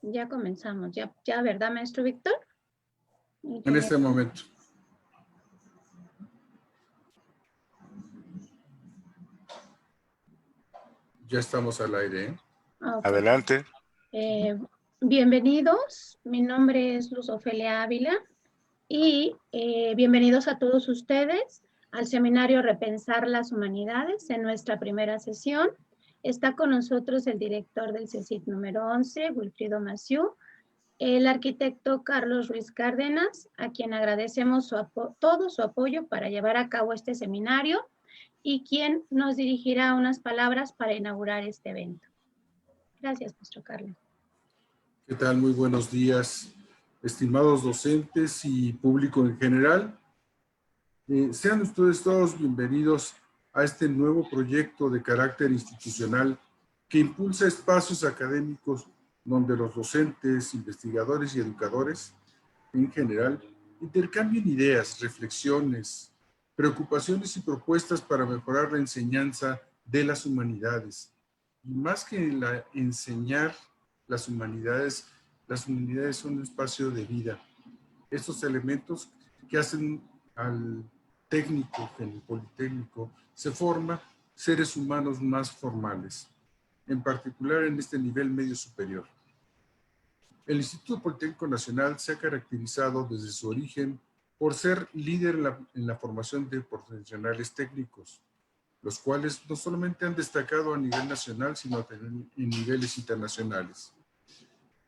Ya comenzamos, ya, ¿verdad, maestro Víctor? En este momento. Ya estamos al aire, ¿eh? Okay. Adelante. Bienvenidos, mi nombre es Luz Ofelia Ávila y bienvenidos a todos ustedes al seminario Repensar las Humanidades en nuestra primera sesión. Está con nosotros el director del CECIT número 11, Wilfrido Massieu, el arquitecto Carlos Ruiz Cárdenas, a quien agradecemos todo su apoyo para llevar a cabo este seminario y quien nos dirigirá unas palabras para inaugurar este evento. Gracias, maestro Carlos. ¿Qué tal? Muy buenos días, estimados docentes y público en general. Sean ustedes todos bienvenidos a este nuevo proyecto de carácter institucional que impulsa espacios académicos donde los docentes, investigadores y educadores en general intercambien ideas, reflexiones, preocupaciones y propuestas para mejorar la enseñanza de las humanidades. Y más que enseñar las humanidades son un espacio de vida. Estos elementos que hacen al técnico, en el Politécnico, se forma seres humanos más formales, en particular en este nivel medio superior. El Instituto Politécnico Nacional se ha caracterizado desde su origen por ser líder en la formación de profesionales técnicos, los cuales no solamente han destacado a nivel nacional, sino también en niveles internacionales.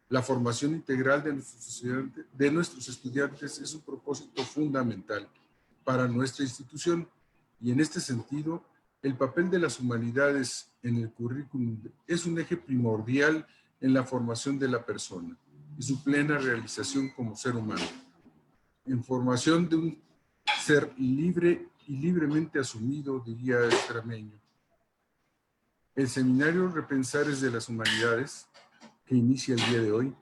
La formación integral de nuestros estudiantes es un propósito fundamental para nuestra institución y en este sentido, el papel de las humanidades en el currículum es un eje primordial en la formación de la persona y su plena realización como ser humano. En formación de un ser libre y libremente asumido, diría Extremeño. El seminario Repensares de las Humanidades, que inicia el día de hoy,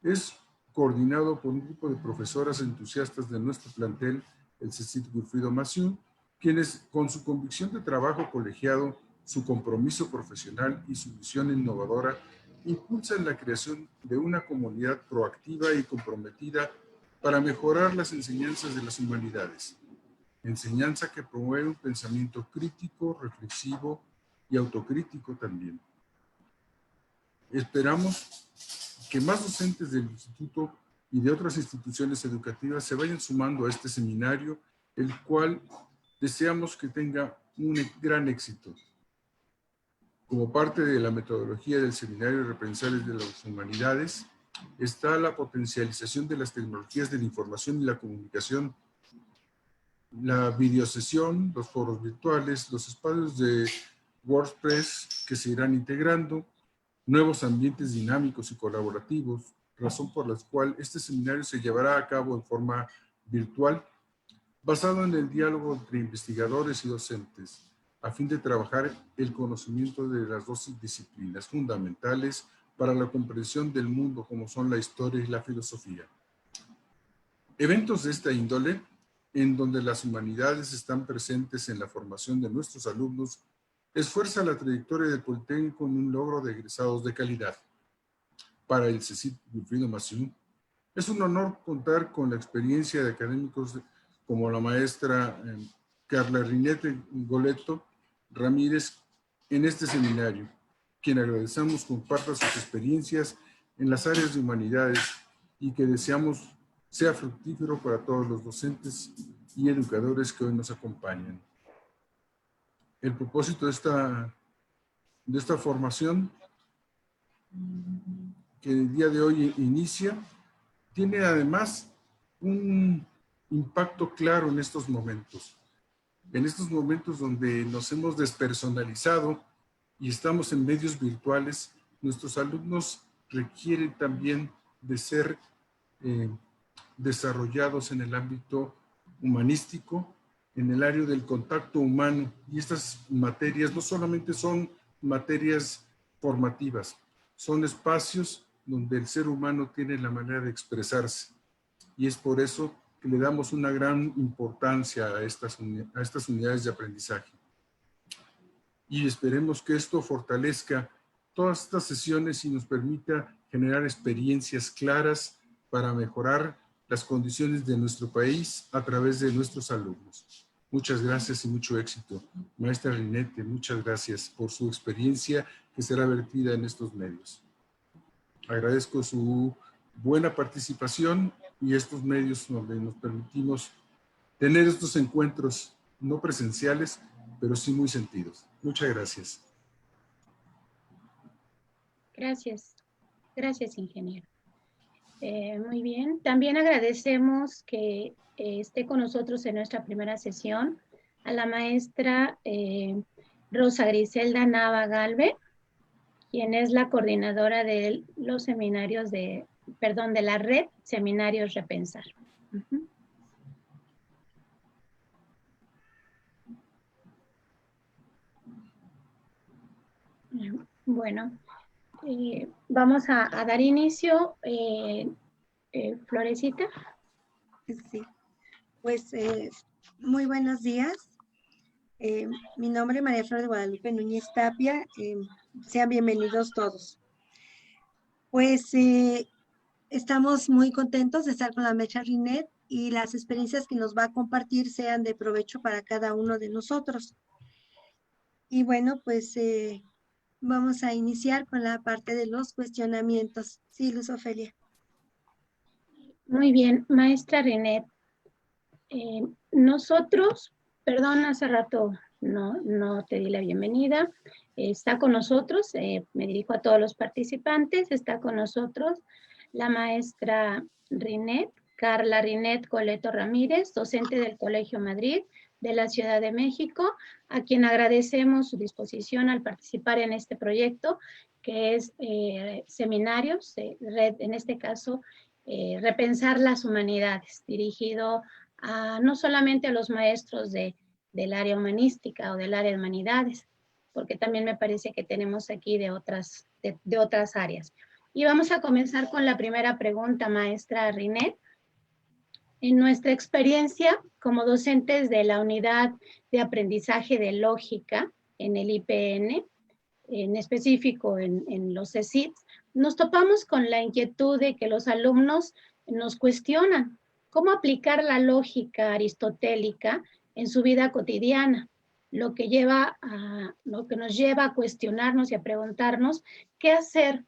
es coordinado por un grupo de profesoras entusiastas de nuestro plantel, el CECIT Wilfrido Massieu, quienes con su convicción de trabajo colegiado, su compromiso profesional y su visión innovadora, impulsan la creación de una comunidad proactiva y comprometida para mejorar las enseñanzas de las humanidades. Enseñanza que promueve un pensamiento crítico, reflexivo y autocrítico también. Esperamos que más docentes del instituto y de otras instituciones educativas se vayan sumando a este seminario, el cual deseamos que tenga un gran éxito. Como parte de la metodología del seminario Repensares de las Humanidades, está la potencialización de las tecnologías de la información y la comunicación, la videosesión, los foros virtuales, los espacios de WordPress que se irán integrando, nuevos ambientes dinámicos y colaborativos, razón por la cual este seminario se llevará a cabo en forma virtual, basado en el diálogo entre investigadores y docentes, a fin de trabajar el conocimiento de las dos disciplinas fundamentales para la comprensión del mundo, como son la historia y la filosofía. Eventos de esta índole, en donde las humanidades están presentes en la formación de nuestros alumnos, esfuerza la trayectoria del Politécnico en un logro de egresados de calidad. Para el CECIT Wilfrido Massieu, es un honor contar con la experiencia de académicos como la maestra Carla Rinete Goleto Ramírez en este seminario, quien agradecemos comparta sus experiencias en las áreas de humanidades y que deseamos sea fructífero para todos los docentes y educadores que hoy nos acompañan. El propósito de esta formación que el día de hoy inicia tiene además un impacto claro en estos momentos donde nos hemos despersonalizado y estamos en medios virtuales. Nuestros alumnos requieren también de ser desarrollados en el ámbito humanístico, en el área del contacto humano, y estas materias no solamente son materias formativas, son espacios donde el ser humano tiene la manera de expresarse, y es por eso que le damos una gran importancia a estas unidades de aprendizaje. Y esperemos que esto fortalezca todas estas sesiones y nos permita generar experiencias claras para mejorar las condiciones de nuestro país a través de nuestros alumnos. Muchas gracias y mucho éxito. Maestra Rinete, muchas gracias por su experiencia que será vertida en estos medios. Agradezco su buena participación y estos medios donde nos permitimos tener estos encuentros no presenciales, pero sí muy sentidos. Muchas gracias. Gracias. Gracias, ingeniero. Muy bien. También agradecemos que esté con nosotros en nuestra primera sesión a la maestra Rosa Griselda Nava Galve, quien es la coordinadora de los seminarios de la red Seminarios Repensar. Bueno, vamos a dar inicio. Florecita. Sí, pues muy buenos días. Mi nombre es María Flor de Guadalupe Núñez Tapia. Sean bienvenidos todos. Pues estamos muy contentos de estar con la maestra Rinete y las experiencias que nos va a compartir sean de provecho para cada uno de nosotros. Y bueno, pues vamos a iniciar con la parte de los cuestionamientos. Sí, Luz Ofelia. Muy bien, maestra Rinete. Nosotros, perdón, hace rato no te di la bienvenida. Está con nosotros, me dirijo a todos los participantes, está con nosotros la maestra Rinete, Carla Rinete Coleto Ramírez, docente del Colegio Madrid de la Ciudad de México, a quien agradecemos su disposición al participar en este proyecto, que es seminarios, red, en este caso, Repensar las Humanidades, dirigido no solamente a los maestros del área humanística o del área de humanidades, porque también me parece que tenemos aquí de otras áreas. Y vamos a comenzar con la primera pregunta, maestra Rinete. En nuestra experiencia como docentes de la unidad de aprendizaje de lógica en el IPN, en específico en los CECITs, nos topamos con la inquietud de que los alumnos nos cuestionan cómo aplicar la lógica aristotélica en su vida cotidiana, lo que nos lleva a cuestionarnos y a preguntarnos qué hacer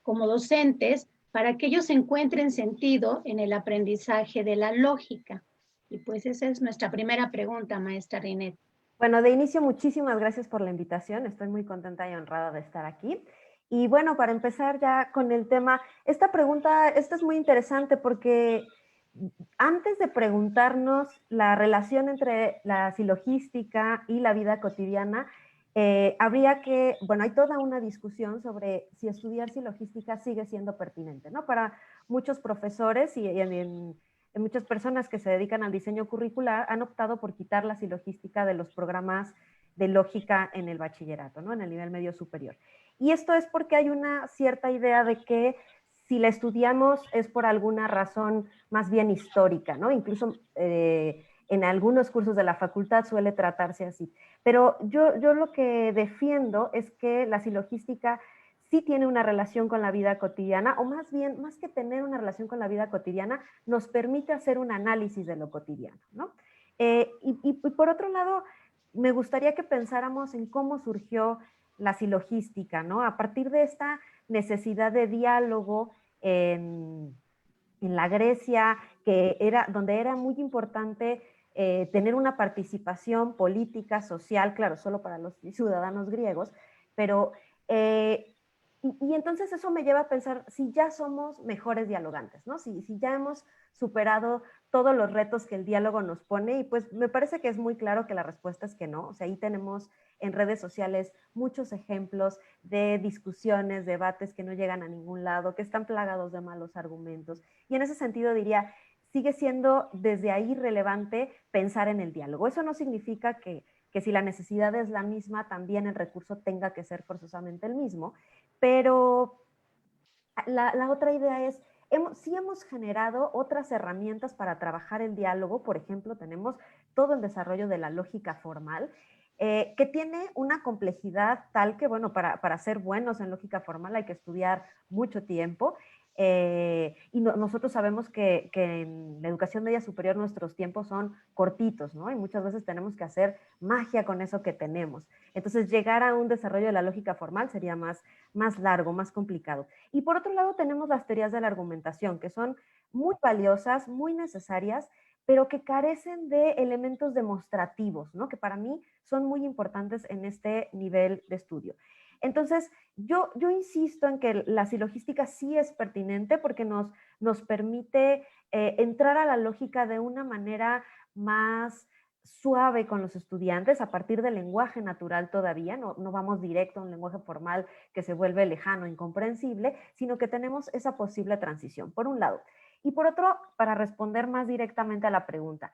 como docentes para que ellos encuentren sentido en el aprendizaje de la lógica. Y pues esa es nuestra primera pregunta, maestra Rinete. Bueno, de inicio, muchísimas gracias por la invitación. Estoy muy contenta y honrada de estar aquí. Y bueno, para empezar ya con el tema, esta es muy interesante porque antes de preguntarnos la relación entre la silogística y la vida cotidiana, hay toda una discusión sobre si estudiar silogística sigue siendo pertinente, ¿no? Para muchos profesores y muchas personas que se dedican al diseño curricular han optado por quitar la silogística de los programas de lógica en el bachillerato, ¿no? En el nivel medio superior. Y esto es porque hay una cierta idea de que si la estudiamos es por alguna razón más bien histórica, ¿no? Incluso en algunos cursos de la facultad suele tratarse así. Pero yo lo que defiendo es que la silogística sí tiene una relación con la vida cotidiana, o más bien, más que tener una relación con la vida cotidiana, nos permite hacer un análisis de lo cotidiano, ¿no? Y por otro lado, me gustaría que pensáramos en cómo surgió la silogística, ¿no? A partir de esta necesidad de diálogo en la Grecia, donde era muy importante tener una participación política, social, claro, solo para los ciudadanos griegos, pero y entonces eso me lleva a pensar si ya somos mejores dialogantes, ¿no? Si ya hemos superado todos los retos que el diálogo nos pone, y pues me parece que es muy claro que la respuesta es que no. O sea, ahí tenemos en redes sociales muchos ejemplos de discusiones, debates que no llegan a ningún lado, que están plagados de malos argumentos. Y en ese sentido diría, sigue siendo desde ahí relevante pensar en el diálogo. Eso no significa que si la necesidad es la misma, también el recurso tenga que ser forzosamente el mismo, pero la otra idea es, sí hemos generado otras herramientas para trabajar el diálogo. Por ejemplo, tenemos todo el desarrollo de la lógica formal, que tiene una complejidad tal que, bueno, para ser buenos en lógica formal hay que estudiar mucho tiempo. Y nosotros sabemos que en la educación media superior nuestros tiempos son cortitos, ¿no? Y muchas veces tenemos que hacer magia con eso que tenemos. Entonces, llegar a un desarrollo de la lógica formal sería más largo, más complicado. Y por otro lado, tenemos las teorías de la argumentación, que son muy valiosas, muy necesarias, pero que carecen de elementos demostrativos, ¿no? Que para mí son muy importantes en este nivel de estudio. Entonces, yo insisto en que la silogística sí es pertinente porque nos permite entrar a la lógica de una manera más suave con los estudiantes a partir del lenguaje natural todavía, no vamos directo a un lenguaje formal que se vuelve lejano, incomprensible, sino que tenemos esa posible transición, por un lado. Y por otro, para responder más directamente a la pregunta,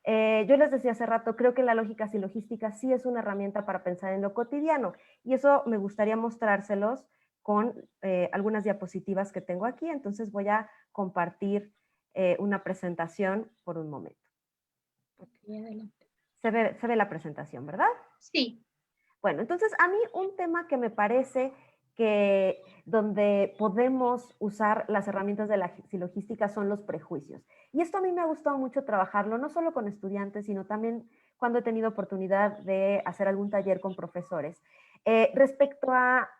yo les decía hace rato, creo que la lógica silogística sí es una herramienta para pensar en lo cotidiano, y eso me gustaría mostrárselos con algunas diapositivas que tengo aquí, entonces voy a compartir una presentación por un momento. Ok, adelante. Se ve la presentación, ¿verdad? Sí. Bueno, entonces a mí un tema que me parece que donde podemos usar las herramientas de la silogística son los prejuicios. Y esto a mí me ha gustado mucho trabajarlo, no solo con estudiantes, sino también cuando he tenido oportunidad de hacer algún taller con profesores, respecto a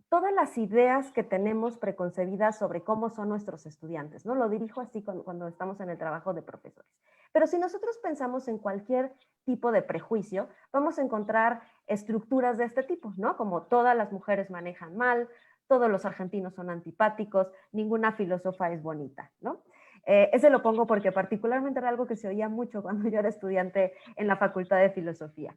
todas las ideas que tenemos preconcebidas sobre cómo son nuestros estudiantes, ¿no? Lo dirijo así cuando estamos en el trabajo de profesores. Pero si nosotros pensamos en cualquier tipo de prejuicio, vamos a encontrar estructuras de este tipo, ¿no? Como todas las mujeres manejan mal, todos los argentinos son antipáticos, ninguna filósofa es bonita, ¿no? Ese lo pongo porque particularmente era algo que se oía mucho cuando yo era estudiante en la Facultad de Filosofía.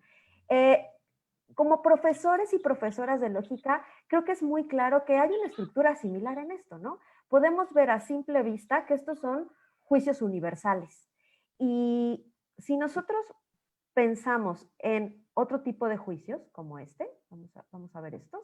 Como profesores y profesoras de lógica, creo que es muy claro que hay una estructura similar en esto, ¿no? Podemos ver a simple vista que estos son juicios universales. Y si nosotros pensamos en otro tipo de juicios, como este, vamos a ver estos,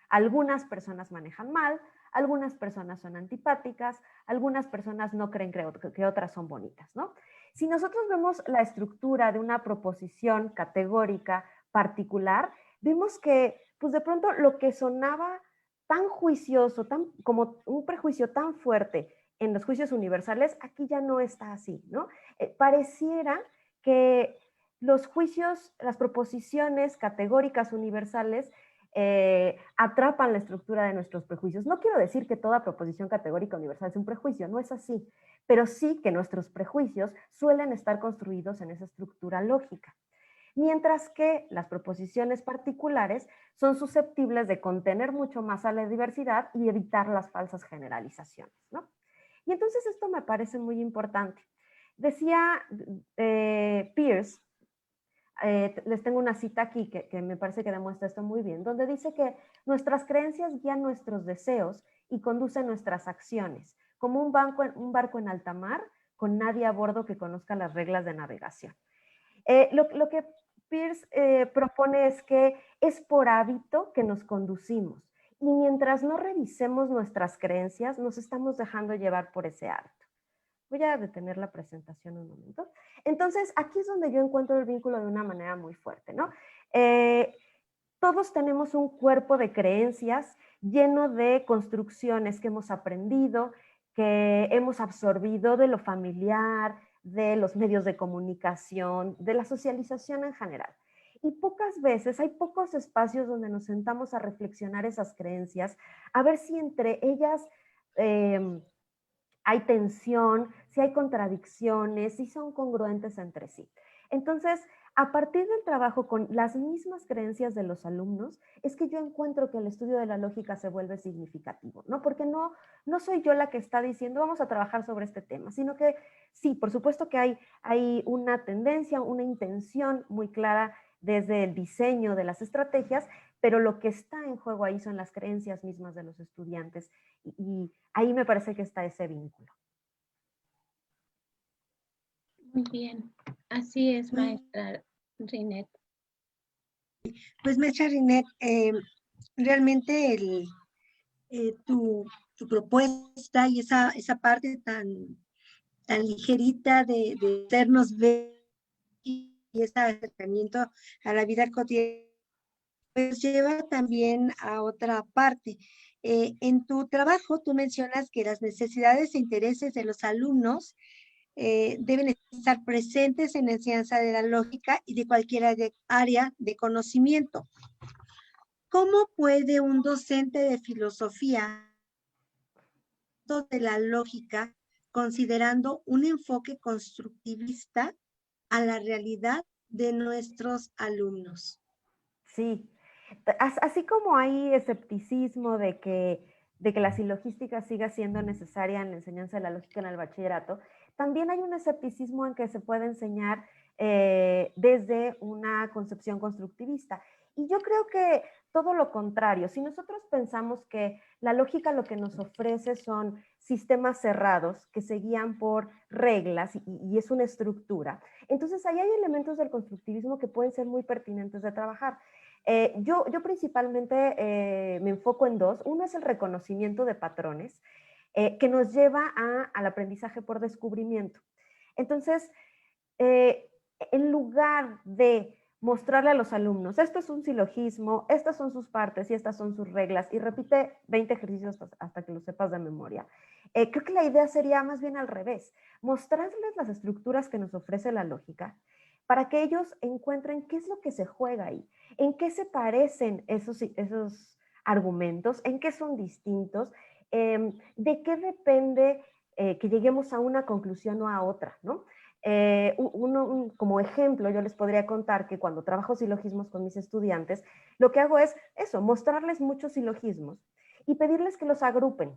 algunas personas manejan mal, algunas personas son antipáticas, algunas personas no creen que otras son bonitas, ¿no? Si nosotros vemos la estructura de una proposición categórica particular, vemos que, pues de pronto lo que sonaba tan juicioso, como un prejuicio tan fuerte en los juicios universales, aquí ya no está así, ¿no? Pareciera que los juicios, las proposiciones categóricas universales atrapan la estructura de nuestros prejuicios. No quiero decir que toda proposición categórica universal es un prejuicio, no es así, pero sí que nuestros prejuicios suelen estar construidos en esa estructura lógica, mientras que las proposiciones particulares son susceptibles de contener mucho más a la diversidad y evitar las falsas generalizaciones, ¿no? Y entonces esto me parece muy importante. Decía Peirce, les tengo una cita aquí que me parece que demuestra esto muy bien, donde dice que nuestras creencias guían nuestros deseos y conducen nuestras acciones, como un barco en alta mar con nadie a bordo que conozca las reglas de navegación. Lo que Peirce propone es que es por hábito que nos conducimos y mientras no revisemos nuestras creencias, nos estamos dejando llevar por ese hábito. Voy a detener la presentación un momento. Entonces, aquí es donde yo encuentro el vínculo de una manera muy fuerte, ¿no? Todos tenemos un cuerpo de creencias lleno de construcciones que hemos aprendido, que hemos absorbido de lo familiar, de los medios de comunicación, de la socialización en general. Y pocas veces, hay pocos espacios donde nos sentamos a reflexionar esas creencias, a ver si entre ellas hay tensión, si hay contradicciones, si son congruentes entre sí. Entonces, a partir del trabajo con las mismas creencias de los alumnos, es que yo encuentro que el estudio de la lógica se vuelve significativo, ¿no? Porque no soy yo la que está diciendo vamos a trabajar sobre este tema, sino que sí, por supuesto que hay una tendencia, una intención muy clara desde el diseño de las estrategias, pero lo que está en juego ahí son las creencias mismas de los estudiantes y ahí me parece que está ese vínculo. Muy bien. Así es, maestra Rinet. Pues, maestra Rinet, realmente tu propuesta y esa parte tan ligerita de hacernos ver y este acercamiento a la vida cotidiana, pues lleva también a otra parte. En tu trabajo, tú mencionas que las necesidades e intereses de los alumnos deben estar presentes en la enseñanza de la lógica y de cualquier área de conocimiento. ¿Cómo puede un docente de filosofía de la lógica, considerando un enfoque constructivista a la realidad de nuestros alumnos? Sí, así como hay escepticismo de que la silogística siga siendo necesaria en la enseñanza de la lógica en el bachillerato, también hay un escepticismo en que se puede enseñar desde una concepción constructivista. Y yo creo que todo lo contrario, si nosotros pensamos que la lógica lo que nos ofrece son sistemas cerrados que se guían por reglas y es una estructura, entonces ahí hay elementos del constructivismo que pueden ser muy pertinentes de trabajar. Yo principalmente me enfoco en dos. Uno es el reconocimiento de patrones que nos lleva al aprendizaje por descubrimiento. Entonces, en lugar de mostrarle a los alumnos, esto es un silogismo, estas son sus partes y estas son sus reglas, y repite 20 ejercicios hasta que lo sepas de memoria. Creo que la idea sería más bien al revés, mostrarles las estructuras que nos ofrece la lógica para que ellos encuentren qué es lo que se juega ahí, en qué se parecen esos argumentos, en qué son distintos, de qué depende que lleguemos a una conclusión o a otra, ¿no? Como ejemplo, yo les podría contar que cuando trabajo silogismos con mis estudiantes, lo que hago es eso, mostrarles muchos silogismos y pedirles que los agrupen,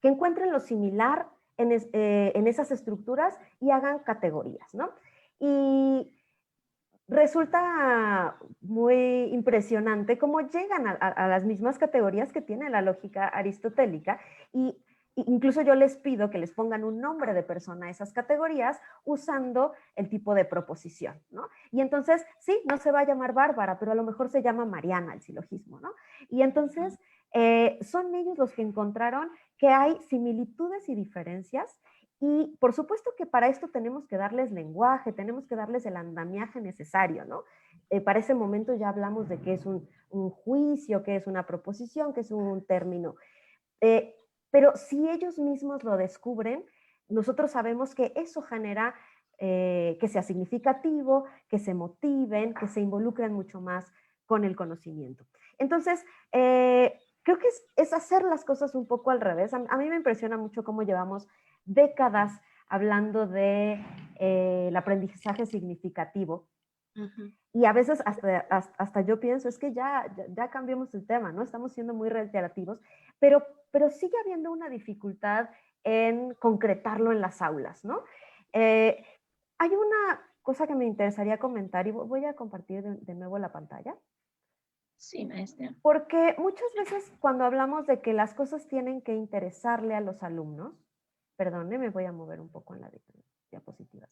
que encuentren lo similar en esas estructuras y hagan categorías, ¿no? Y resulta muy impresionante cómo llegan a las mismas categorías que tiene la lógica aristotélica y incluso yo les pido que les pongan un nombre de persona a esas categorías usando el tipo de proposición, ¿no? Y entonces, sí, no se va a llamar Bárbara, pero a lo mejor se llama Mariana el silogismo, ¿no? Y entonces son ellos los que encontraron que hay similitudes y diferencias. Y por supuesto que para esto tenemos que darles lenguaje, tenemos que darles el andamiaje necesario, ¿no? Para ese momento ya hablamos de qué es un juicio, qué es una proposición, qué es un término. Pero si ellos mismos lo descubren, nosotros sabemos que eso genera que sea significativo, que se motiven, que se involucren mucho más con el conocimiento. Entonces, creo que es hacer las cosas un poco al revés. A mí me impresiona mucho cómo llevamos décadas hablando de el aprendizaje significativo. Y a veces hasta yo pienso, es que ya cambiamos el tema, ¿no? Estamos siendo muy reiterativos, pero sigue habiendo una dificultad en concretarlo en las aulas, ¿no? Hay una cosa que me interesaría comentar y voy a compartir de nuevo la pantalla. Sí, maestra. Porque muchas veces cuando hablamos de que las cosas tienen que interesarle a los alumnos, perdone, me voy a mover un poco en las diapositivas,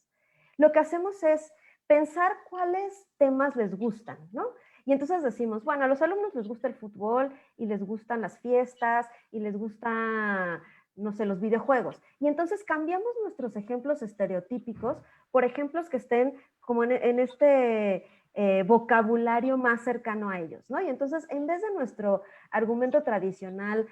lo que hacemos es pensar cuáles temas les gustan, ¿no? Y entonces decimos, bueno, a los alumnos les gusta el fútbol y les gustan las fiestas y les gusta, no sé, los videojuegos. Y entonces cambiamos nuestros ejemplos estereotípicos por ejemplos que estén como en este vocabulario más cercano a ellos, ¿no? Y entonces, en vez de nuestro argumento tradicional,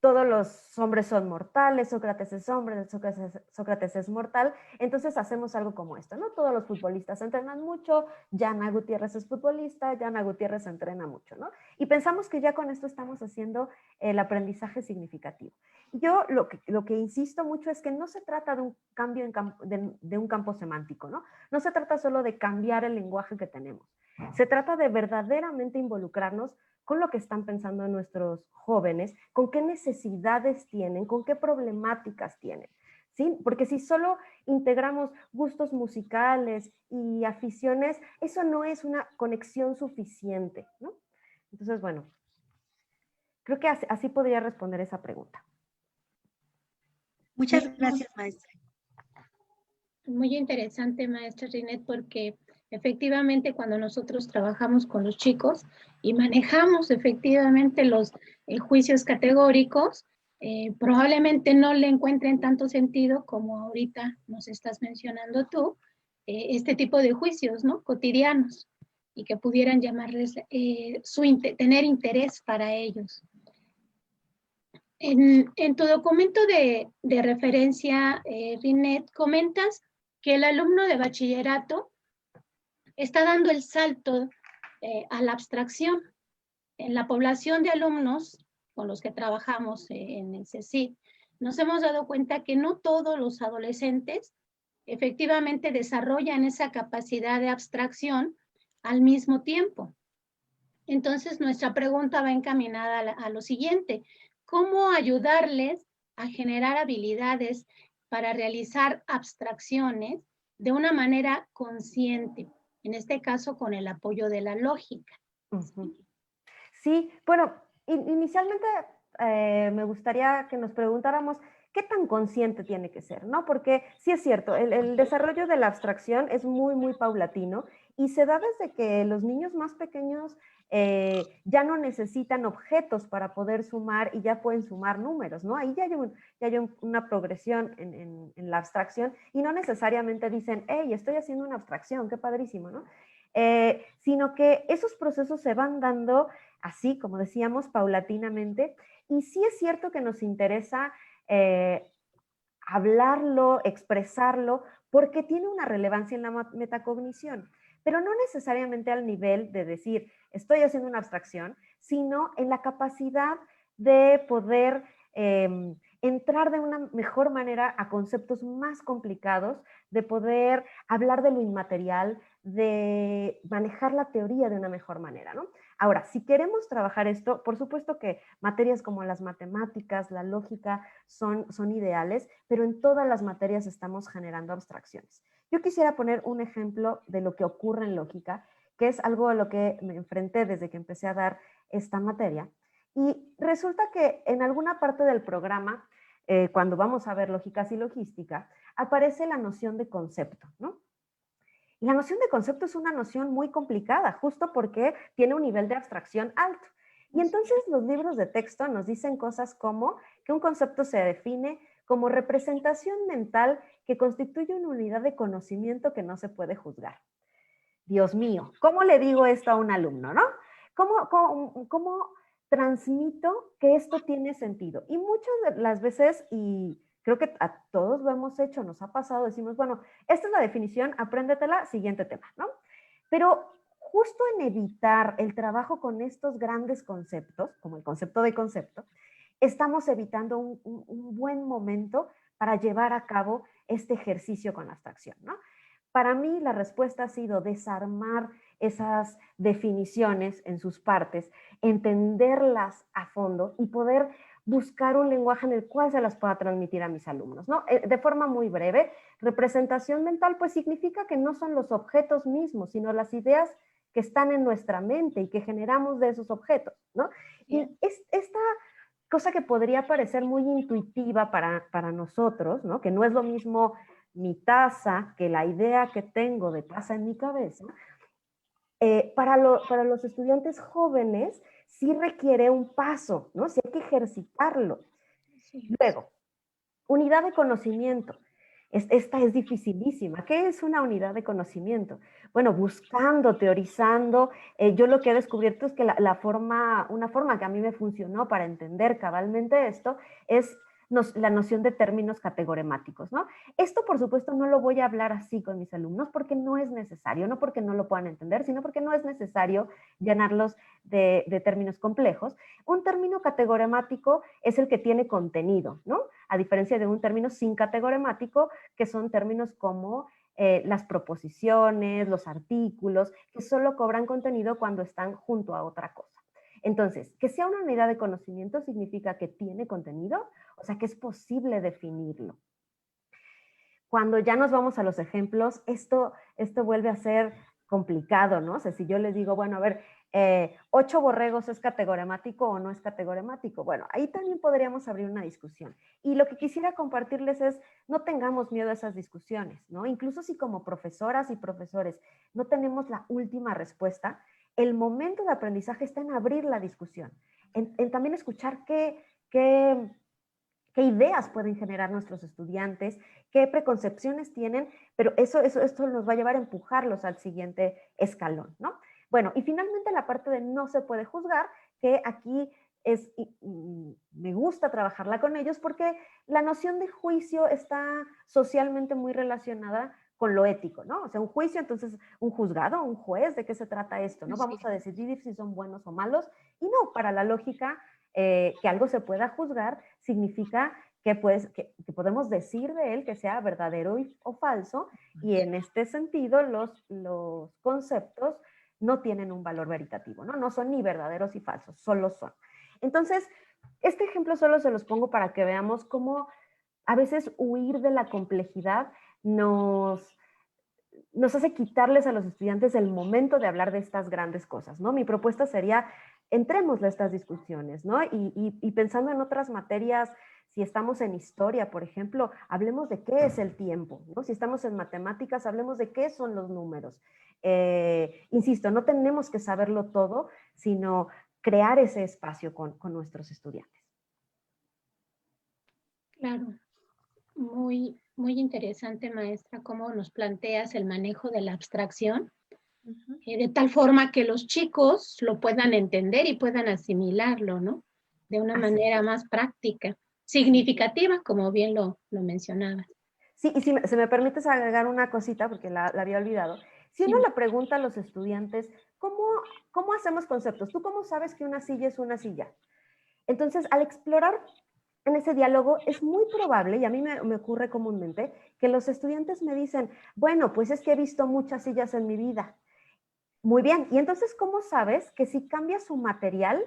todos los hombres son mortales, Sócrates es hombre, Sócrates es mortal, entonces hacemos algo como esto, ¿no? Todos los futbolistas entrenan mucho, Yana Gutiérrez es futbolista, Yana Gutiérrez entrena mucho, ¿no? Y pensamos que ya con esto estamos haciendo el aprendizaje significativo. Yo lo que insisto mucho es que no se trata de un cambio de un campo semántico, ¿no? No se trata solo de cambiar el lenguaje que tenemos, se trata de verdaderamente involucrarnos con lo que están pensando nuestros jóvenes, con qué necesidades tienen, con qué problemáticas tienen, ¿sí? Porque si solo integramos gustos musicales y aficiones, eso no es una conexión suficiente, ¿no? Entonces, bueno, creo que así podría responder esa pregunta. Muchas gracias, maestra. Muy interesante, maestra Rinet, porque efectivamente cuando nosotros trabajamos con los chicos y manejamos efectivamente los juicios categóricos, probablemente no le encuentren tanto sentido como ahorita nos estás mencionando tú, este tipo de juicios, ¿no? Cotidianos, y que pudieran llamarles, tener interés para ellos. En tu documento de referencia, Rinet, comentas que el alumno de bachillerato está dando el salto a la abstracción. En la población de alumnos con los que trabajamos en el CECIT, nos hemos dado cuenta que no todos los adolescentes efectivamente desarrollan esa capacidad de abstracción al mismo tiempo. Entonces, nuestra pregunta va encaminada a lo siguiente: ¿cómo ayudarles a generar habilidades para realizar abstracciones de una manera consciente? En este caso, con el apoyo de la lógica. Uh-huh. Sí, bueno, inicialmente me gustaría que nos preguntáramos qué tan consciente tiene que ser, ¿no? Porque sí es cierto, el desarrollo de la abstracción es muy, muy paulatino y se da desde que los niños más pequeños ya no necesitan objetos para poder sumar y ya pueden sumar números, ¿no? Ahí ya hay una progresión en la abstracción y no necesariamente dicen, hey, estoy haciendo una abstracción, qué padrísimo, ¿no? Sino que esos procesos se van dando así, como decíamos, paulatinamente. Y sí es cierto que nos interesa hablarlo, expresarlo, porque tiene una relevancia en la metacognición, pero no necesariamente al nivel de decir, estoy haciendo una abstracción, sino en la capacidad de poder entrar de una mejor manera a conceptos más complicados, de poder hablar de lo inmaterial, de manejar la teoría de una mejor manera, ¿no? Ahora, si queremos trabajar esto, por supuesto que materias como las matemáticas, la lógica son ideales, pero en todas las materias estamos generando abstracciones. Yo quisiera poner un ejemplo de lo que ocurre en lógica, que es algo a lo que me enfrenté desde que empecé a dar esta materia. Y resulta que en alguna parte del programa, cuando vamos a ver lógicas y logística, aparece la noción de concepto, ¿no? Y la noción de concepto es una noción muy complicada, justo porque tiene un nivel de abstracción alto. Y entonces los libros de texto nos dicen cosas como que un concepto se define como representación mental que constituye una unidad de conocimiento que no se puede juzgar. Dios mío, ¿cómo le digo esto a un alumno, no? ¿Cómo transmito que esto tiene sentido? Y muchas de las veces, y creo que a todos lo hemos hecho, nos ha pasado, decimos, bueno, esta es la definición, apréndetela, siguiente tema, ¿no? Pero justo en evitar el trabajo con estos grandes conceptos, como el concepto de concepto, estamos evitando un buen momento para llevar a cabo este ejercicio con la abstracción, ¿no? Para mí la respuesta ha sido desarmar esas definiciones en sus partes, entenderlas a fondo y poder buscar un lenguaje en el cual se las pueda transmitir a mis alumnos, ¿no? De forma muy breve, representación mental pues significa que no son los objetos mismos, sino las ideas que están en nuestra mente y que generamos de esos objetos, ¿no? Y esta cosa que podría parecer muy intuitiva para nosotros, ¿no? Que no es lo mismo mi taza que la idea que tengo de taza en mi cabeza, para los estudiantes jóvenes sí requiere un paso, ¿no? Sí hay que ejercitarlo. Sí. Luego, unidad de conocimiento. Esta es dificilísima. ¿Qué es una unidad de conocimiento? Bueno, buscando, teorizando, yo lo que he descubierto es que una forma que a mí me funcionó para entender cabalmente esto es la noción de términos categoremáticos, ¿no? Esto, por supuesto, no lo voy a hablar así con mis alumnos porque no es necesario, no porque no lo puedan entender, sino porque no es necesario llenarlos de términos complejos. Un término categoremático es el que tiene contenido, ¿no? A diferencia de un término sin categoremático, que son términos como las proposiciones, los artículos, que solo cobran contenido cuando están junto a otra cosa. Entonces, que sea una unidad de conocimiento significa que tiene contenido, o sea, que es posible definirlo. Cuando ya nos vamos a los ejemplos, esto vuelve a ser complicado, ¿no? O sea, si yo les digo, bueno, a ver, 8 borregos es categoremático o no es categoremático. Bueno, ahí también podríamos abrir una discusión. Y lo que quisiera compartirles es, no tengamos miedo a esas discusiones, ¿no? Incluso si como profesoras y profesores no tenemos la última respuesta, el momento de aprendizaje está en abrir la discusión, en también escuchar qué qué ideas pueden generar nuestros estudiantes, qué preconcepciones tienen, pero esto nos va a llevar a empujarlos al siguiente escalón, ¿no? Bueno, y finalmente la parte de no se puede juzgar, que aquí me gusta trabajarla con ellos porque la noción de juicio está socialmente muy relacionada con lo ético, ¿no? O sea, un juicio, entonces, un juzgado, un juez, ¿de qué se trata esto? ¿No? Vamos a decidir si son buenos o malos. Y no, para la lógica, que algo se pueda juzgar significa que podemos decir de él que sea verdadero o falso, y en este sentido los conceptos no tienen un valor veritativo, ¿no? No son ni verdaderos ni falsos, solo son. Entonces, este ejemplo solo se los pongo para que veamos cómo a veces huir de la complejidad nos hace quitarles a los estudiantes el momento de hablar de estas grandes cosas, ¿no? Mi propuesta sería, entrémosle a estas discusiones, ¿no? Y pensando en otras materias, si estamos en historia, por ejemplo, hablemos de qué es el tiempo, ¿no? Si estamos en matemáticas, hablemos de qué son los números. Insisto, no tenemos que saberlo todo, sino crear ese espacio con nuestros estudiantes. Claro, muy interesante, maestra, cómo nos planteas el manejo de la abstracción, de tal forma que los chicos lo puedan entender y puedan asimilarlo, ¿no? De una manera más práctica, significativa, como bien lo mencionabas. Sí, y si me permites agregar una cosita, porque la había olvidado. Si uno le pregunta a los estudiantes, ¿cómo hacemos conceptos? ¿Tú cómo sabes que una silla es una silla? Entonces, al explorar en ese diálogo, es muy probable, y a mí me ocurre comúnmente, que los estudiantes me dicen, bueno, pues es que he visto muchas sillas en mi vida. Muy bien, y entonces, ¿cómo sabes que si cambia su material,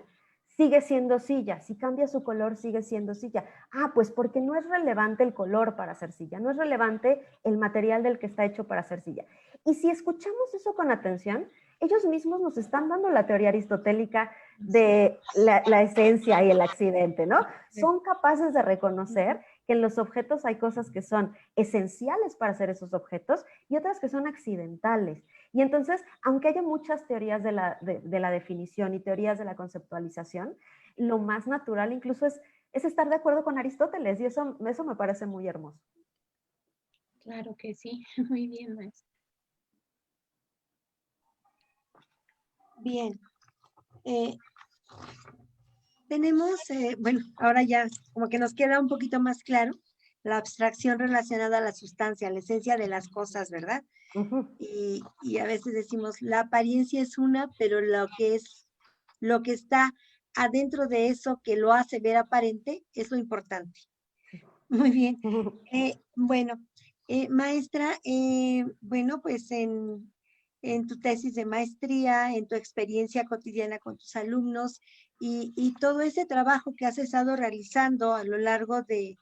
sigue siendo silla? Si cambia su color, sigue siendo silla. Ah, pues porque no es relevante el color para hacer silla, no es relevante el material del que está hecho para hacer silla. Y si escuchamos eso con atención, ellos mismos nos están dando la teoría aristotélica de la esencia y el accidente, ¿no? Son capaces de reconocer que en los objetos hay cosas que son esenciales para hacer esos objetos y otras que son accidentales. Y entonces, aunque haya muchas teorías de la definición y teorías de la conceptualización, lo más natural incluso es estar de acuerdo con Aristóteles, y eso me parece muy hermoso. Claro que sí, muy bien, maestra. Bien. Tenemos, bueno, ahora ya como que nos queda un poquito más claro la abstracción relacionada a la sustancia, la esencia de las cosas, ¿verdad? Y a veces decimos, la apariencia es una, pero lo que está adentro de eso que lo hace ver aparente es lo importante. Muy bien. Bueno, maestra, bueno, pues en tu tesis de maestría, en tu experiencia cotidiana con tus alumnos y todo ese trabajo que has estado realizando a lo largo de,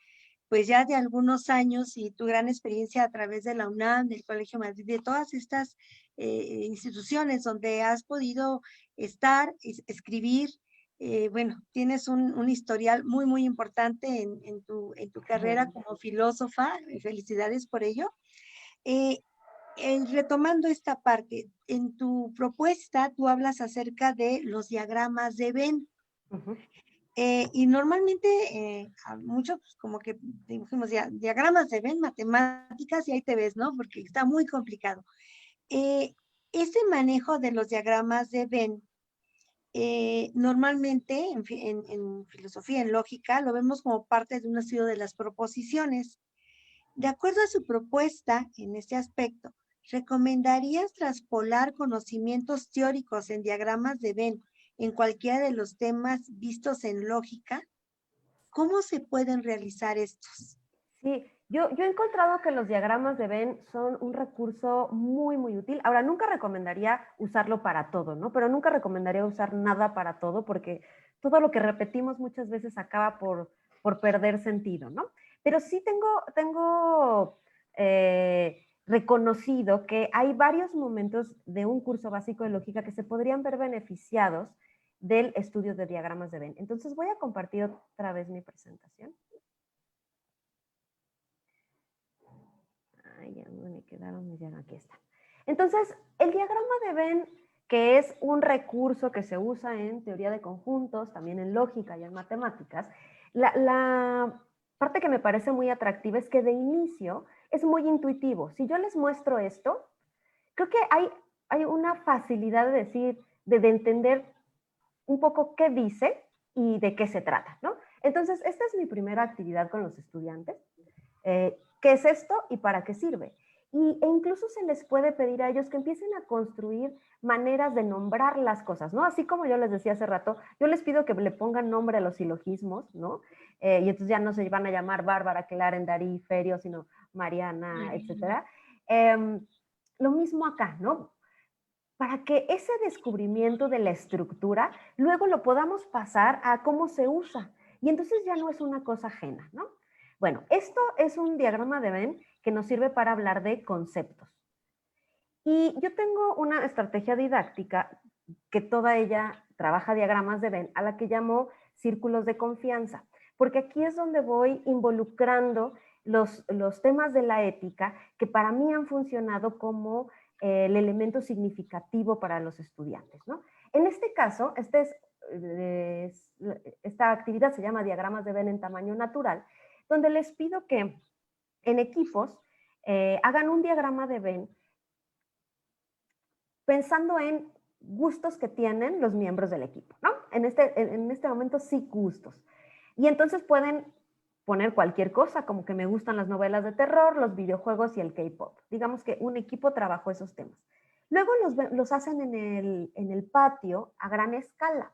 pues ya de algunos años y tu gran experiencia a través de la UNAM, del Colegio Madrid, de todas estas instituciones donde has podido estar, escribir, bueno, tienes un historial muy importante en tu carrera como filósofa, felicidades por ello. Retomando esta parte, en tu propuesta tú hablas acerca de los diagramas de Venn. Y normalmente a muchos pues, como que dijimos diagramas de Venn, matemáticas y ahí te ves, ¿no? Porque está muy complicado. Ese manejo de los diagramas de Venn, normalmente en filosofía, en lógica, lo vemos como parte de un estudio de las proposiciones. De acuerdo a su propuesta en este aspecto, ¿recomendarías traspolar conocimientos teóricos en diagramas de Venn en cualquiera de los temas vistos en lógica? ¿Cómo se pueden realizar estos? Sí, yo he encontrado que los diagramas de Venn son un recurso muy útil. Ahora, nunca recomendaría usarlo para todo, ¿no? Pero nunca recomendaría usar nada para todo porque todo lo que repetimos muchas veces acaba por perder sentido, ¿no? Pero sí tengo reconocido que hay varios momentos de un curso básico de lógica que se podrían ver beneficiados del estudio de diagramas de Venn. Entonces voy a compartir otra vez mi presentación. Ay, ya me quedaron, ya aquí está. Entonces, el diagrama de Venn, que es un recurso que se usa en teoría de conjuntos, también en lógica y en matemáticas, la parte que me parece muy atractiva es que de inicio es muy intuitivo. Si yo les muestro esto, creo que hay una facilidad de decir, de entender un poco qué dice y de qué se trata, ¿no? Entonces, esta es mi primera actividad con los estudiantes. ¿Qué es esto y para qué sirve? E incluso se les puede pedir a ellos que empiecen a construir maneras de nombrar las cosas, ¿no? Así como yo les decía hace rato, yo les pido que le pongan nombre a los silogismos, ¿no? Y entonces ya no se van a llamar Bárbara, Claren, Darí, Ferio, sino Mariana, etcétera. Lo mismo acá, ¿no? Para que ese descubrimiento de la estructura luego lo podamos pasar a cómo se usa. Y entonces ya no es una cosa ajena, ¿no? Bueno, esto es un diagrama de Venn que nos sirve para hablar de conceptos. Y yo tengo una estrategia didáctica que toda ella trabaja diagramas de Venn, a la que llamo círculos de confianza, porque aquí es donde voy involucrando los temas de la ética que para mí han funcionado como el elemento significativo para los estudiantes, ¿no? En este caso, esta actividad se llama diagramas de Venn en tamaño natural, donde les pido que en equipos hagan un diagrama de Venn pensando en gustos que tienen los miembros del equipo, ¿no? En este momento sí gustos. Y entonces pueden poner cualquier cosa, como que me gustan las novelas de terror, los videojuegos y el K-pop. Digamos que un equipo trabajó esos temas. Luego los hacen en el patio a gran escala,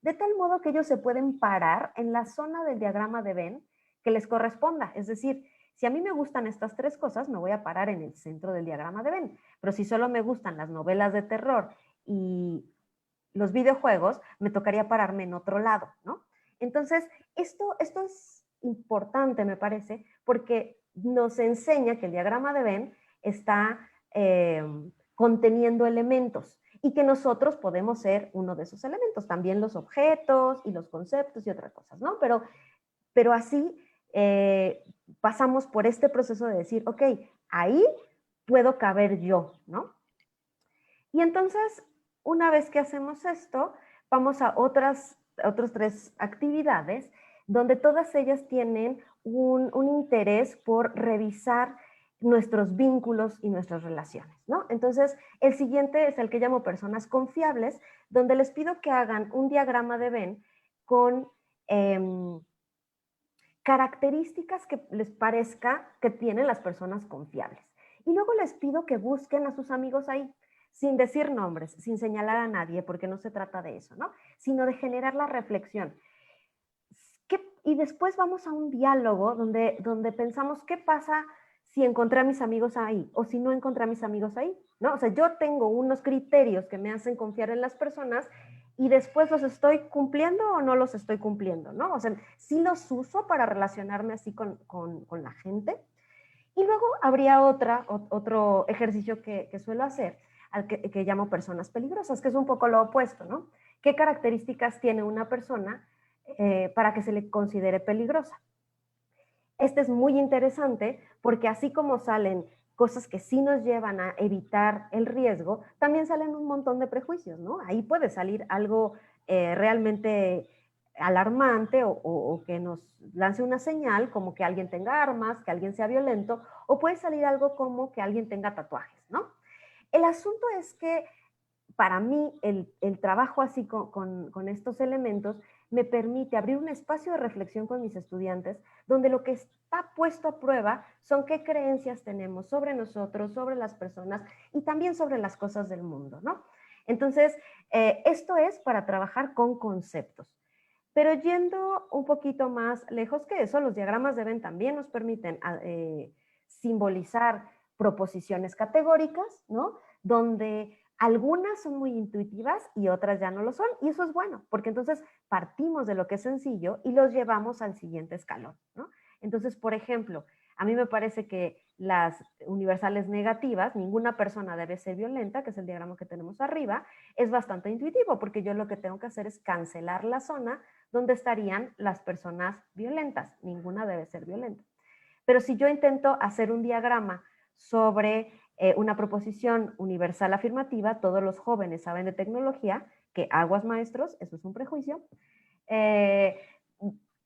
de tal modo que ellos se pueden parar en la zona del diagrama de Venn que les corresponda. Es decir, si a mí me gustan estas tres cosas, me voy a parar en el centro del diagrama de Venn. Pero si solo me gustan las novelas de terror y los videojuegos, me tocaría pararme en otro lado, ¿no? Entonces, esto es importante, me parece, porque nos enseña que el diagrama de Venn está conteniendo elementos y que nosotros podemos ser uno de esos elementos, también los objetos y los conceptos y otras cosas, ¿no? Pero así pasamos por este proceso de decir, ok, ahí puedo caber yo, ¿no? Y entonces, una vez que hacemos esto, vamos a otras tres actividades donde todas ellas tienen un interés por revisar nuestros vínculos y nuestras relaciones, ¿no? Entonces, el siguiente es el que llamo personas confiables, donde les pido que hagan un diagrama de Venn con características que les parezca que tienen las personas confiables. Y luego les pido que busquen a sus amigos ahí, sin decir nombres, sin señalar a nadie, porque no se trata de eso, ¿no? Sino de generar la reflexión. Y después vamos a un diálogo donde pensamos, ¿qué pasa si encontré a mis amigos ahí? O si no encontré a mis amigos ahí, ¿no? O sea, yo tengo unos criterios que me hacen confiar en las personas y después los estoy cumpliendo o no los estoy cumpliendo, ¿no? O sea, sí los uso para relacionarme así con la gente. Y luego habría otro ejercicio que suelo hacer, al que llamo personas peligrosas, que es un poco lo opuesto, ¿no? ¿Qué características tiene una persona para que se le considere peligrosa? Este es muy interesante porque así como salen cosas que sí nos llevan a evitar el riesgo, también salen un montón de prejuicios, ¿no? Ahí puede salir algo realmente alarmante o que nos lance una señal como que alguien tenga armas, que alguien sea violento, o puede salir algo como que alguien tenga tatuajes, ¿no? El asunto es que para mí el trabajo así con estos elementos me permite abrir un espacio de reflexión con mis estudiantes donde lo que está puesto a prueba son qué creencias tenemos sobre nosotros, sobre las personas y también sobre las cosas del mundo, ¿no? Entonces, esto es para trabajar con conceptos. Pero yendo un poquito más lejos que eso, los diagramas de Venn también nos permiten simbolizar proposiciones categóricas, ¿no? Donde algunas son muy intuitivas y otras ya no lo son, y eso es bueno, porque entonces partimos de lo que es sencillo y los llevamos al siguiente escalón, ¿no? Entonces, por ejemplo, a mí me parece que las universales negativas, ninguna persona debe ser violenta, que es el diagrama que tenemos arriba, es bastante intuitivo, porque yo lo que tengo que hacer es cancelar la zona donde estarían las personas violentas, ninguna debe ser violenta. Pero si yo intento hacer un diagrama sobre una proposición universal afirmativa, todos los jóvenes saben de tecnología, que aguas maestros, eso es un prejuicio,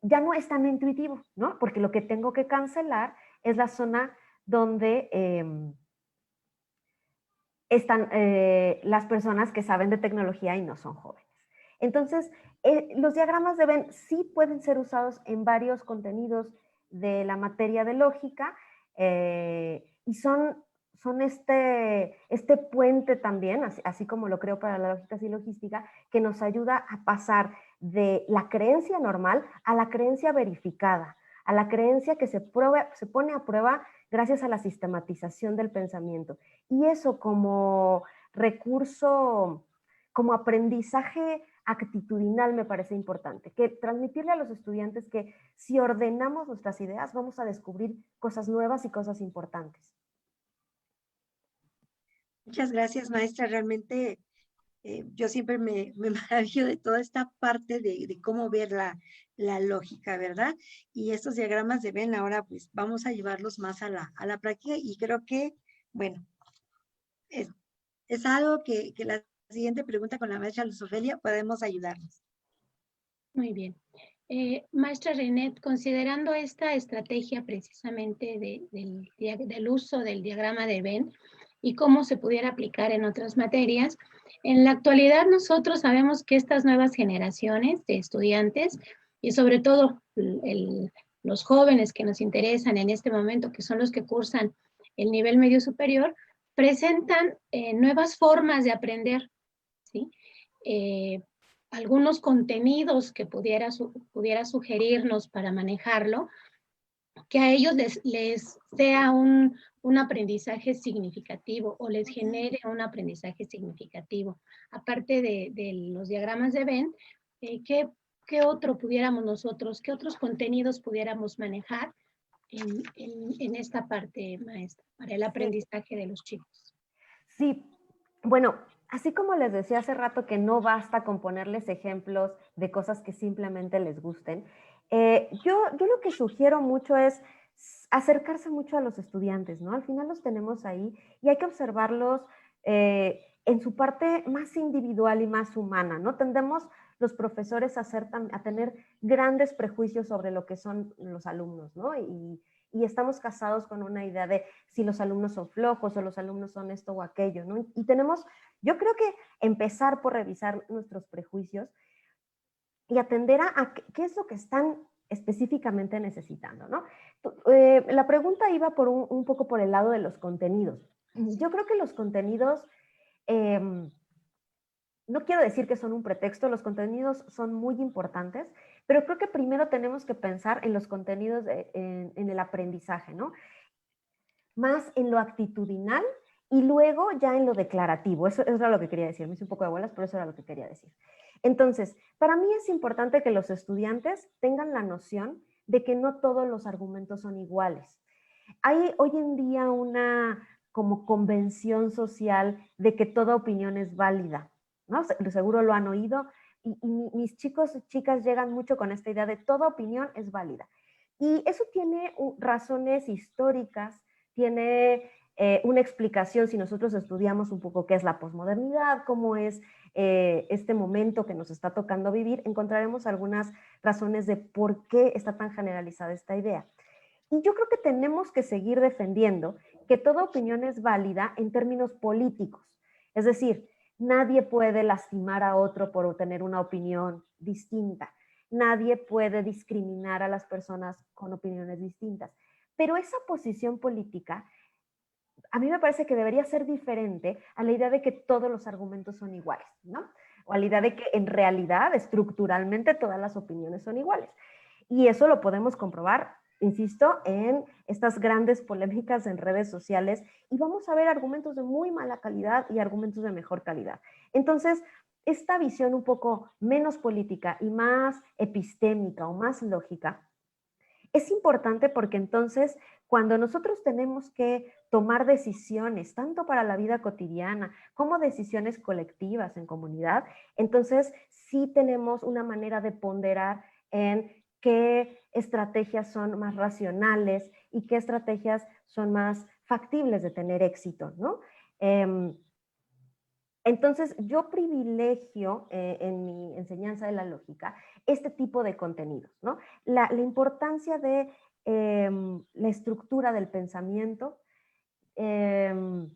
ya no es tan intuitivo, ¿no? Porque lo que tengo que cancelar es la zona donde están las personas que saben de tecnología y no son jóvenes. Entonces, los diagramas de Venn sí pueden ser usados en varios contenidos de la materia de lógica y son este puente también, así como lo creo para la lógica y logística, que nos ayuda a pasar de la creencia normal a la creencia verificada, a la creencia que se pone a prueba gracias a la sistematización del pensamiento. Y eso como recurso, como aprendizaje actitudinal me parece importante, que transmitirle a los estudiantes que si ordenamos nuestras ideas vamos a descubrir cosas nuevas y cosas importantes. Muchas gracias, maestra. Realmente yo siempre me maravillo de toda esta parte de cómo ver la lógica, ¿verdad? Y estos diagramas de Venn ahora pues vamos a llevarlos más a la práctica y creo que, bueno, es algo que la siguiente pregunta con la maestra Luz Ofelia podemos ayudarnos. Muy bien. Maestra Renet, considerando esta estrategia precisamente del uso del diagrama de Venn y cómo se pudiera aplicar en otras materias, en la actualidad nosotros sabemos que estas nuevas generaciones de estudiantes y sobre todo los jóvenes que nos interesan en este momento, que son los que cursan el nivel medio superior, presentan nuevas formas de aprender, ¿sí? Algunos contenidos que pudiera sugerirnos para manejarlo, que a ellos les sea un aprendizaje significativo o les genere un aprendizaje significativo. Aparte de los diagramas de Venn, ¿qué otro pudiéramos nosotros, qué otros contenidos pudiéramos manejar en esta parte, maestra, para el aprendizaje de los chicos? Sí, bueno, así como les decía hace rato que no basta con ponerles ejemplos de cosas que simplemente les gusten, yo lo que sugiero mucho es acercarse mucho a los estudiantes, ¿no? Al final los tenemos ahí y hay que observarlos en su parte más individual y más humana, ¿no? Tendemos los profesores a tener grandes prejuicios sobre lo que son los alumnos, ¿no? Y estamos casados con una idea de si los alumnos son flojos o los alumnos son esto o aquello, ¿no? Y tenemos, yo creo que empezar por revisar nuestros prejuicios y atender a qué es lo que están específicamente necesitando, ¿no? La pregunta iba por un poco por el lado de los contenidos. Yo creo que los contenidos, no quiero decir que son un pretexto, los contenidos son muy importantes, pero creo que primero tenemos que pensar en los contenidos, en el aprendizaje, ¿no? Más en lo actitudinal y luego ya en lo declarativo. Eso era lo que quería decir. Me hice un poco de bolas, pero eso era lo que quería decir. Entonces, para mí es importante que los estudiantes tengan la noción de que no todos los argumentos son iguales. Hay hoy en día una como convención social de que toda opinión es válida, ¿no? Seguro lo han oído y mis chicos y chicas llegan mucho con esta idea de toda opinión es válida. Y eso tiene razones históricas, tiene una explicación si nosotros estudiamos un poco qué es la posmodernidad, cómo es este momento que nos está tocando vivir, encontraremos algunas razones de por qué está tan generalizada esta idea. Y yo creo que tenemos que seguir defendiendo que toda opinión es válida en términos políticos. Es decir, nadie puede lastimar a otro por tener una opinión distinta. Nadie puede discriminar a las personas con opiniones distintas. Pero esa posición política a mí me parece que debería ser diferente a la idea de que todos los argumentos son iguales, ¿no? O a la idea de que en realidad, estructuralmente, todas las opiniones son iguales. Y eso lo podemos comprobar, insisto, en estas grandes polémicas en redes sociales y vamos a ver argumentos de muy mala calidad y argumentos de mejor calidad. Entonces, esta visión un poco menos política y más epistémica o más lógica es importante porque entonces cuando nosotros tenemos que tomar decisiones, tanto para la vida cotidiana como decisiones colectivas en comunidad, entonces sí tenemos una manera de ponderar en qué estrategias son más racionales y qué estrategias son más factibles de tener éxito, ¿no? Entonces, yo privilegio en mi enseñanza de la lógica este tipo de contenidos, ¿no? La importancia de la estructura del pensamiento, ¿qué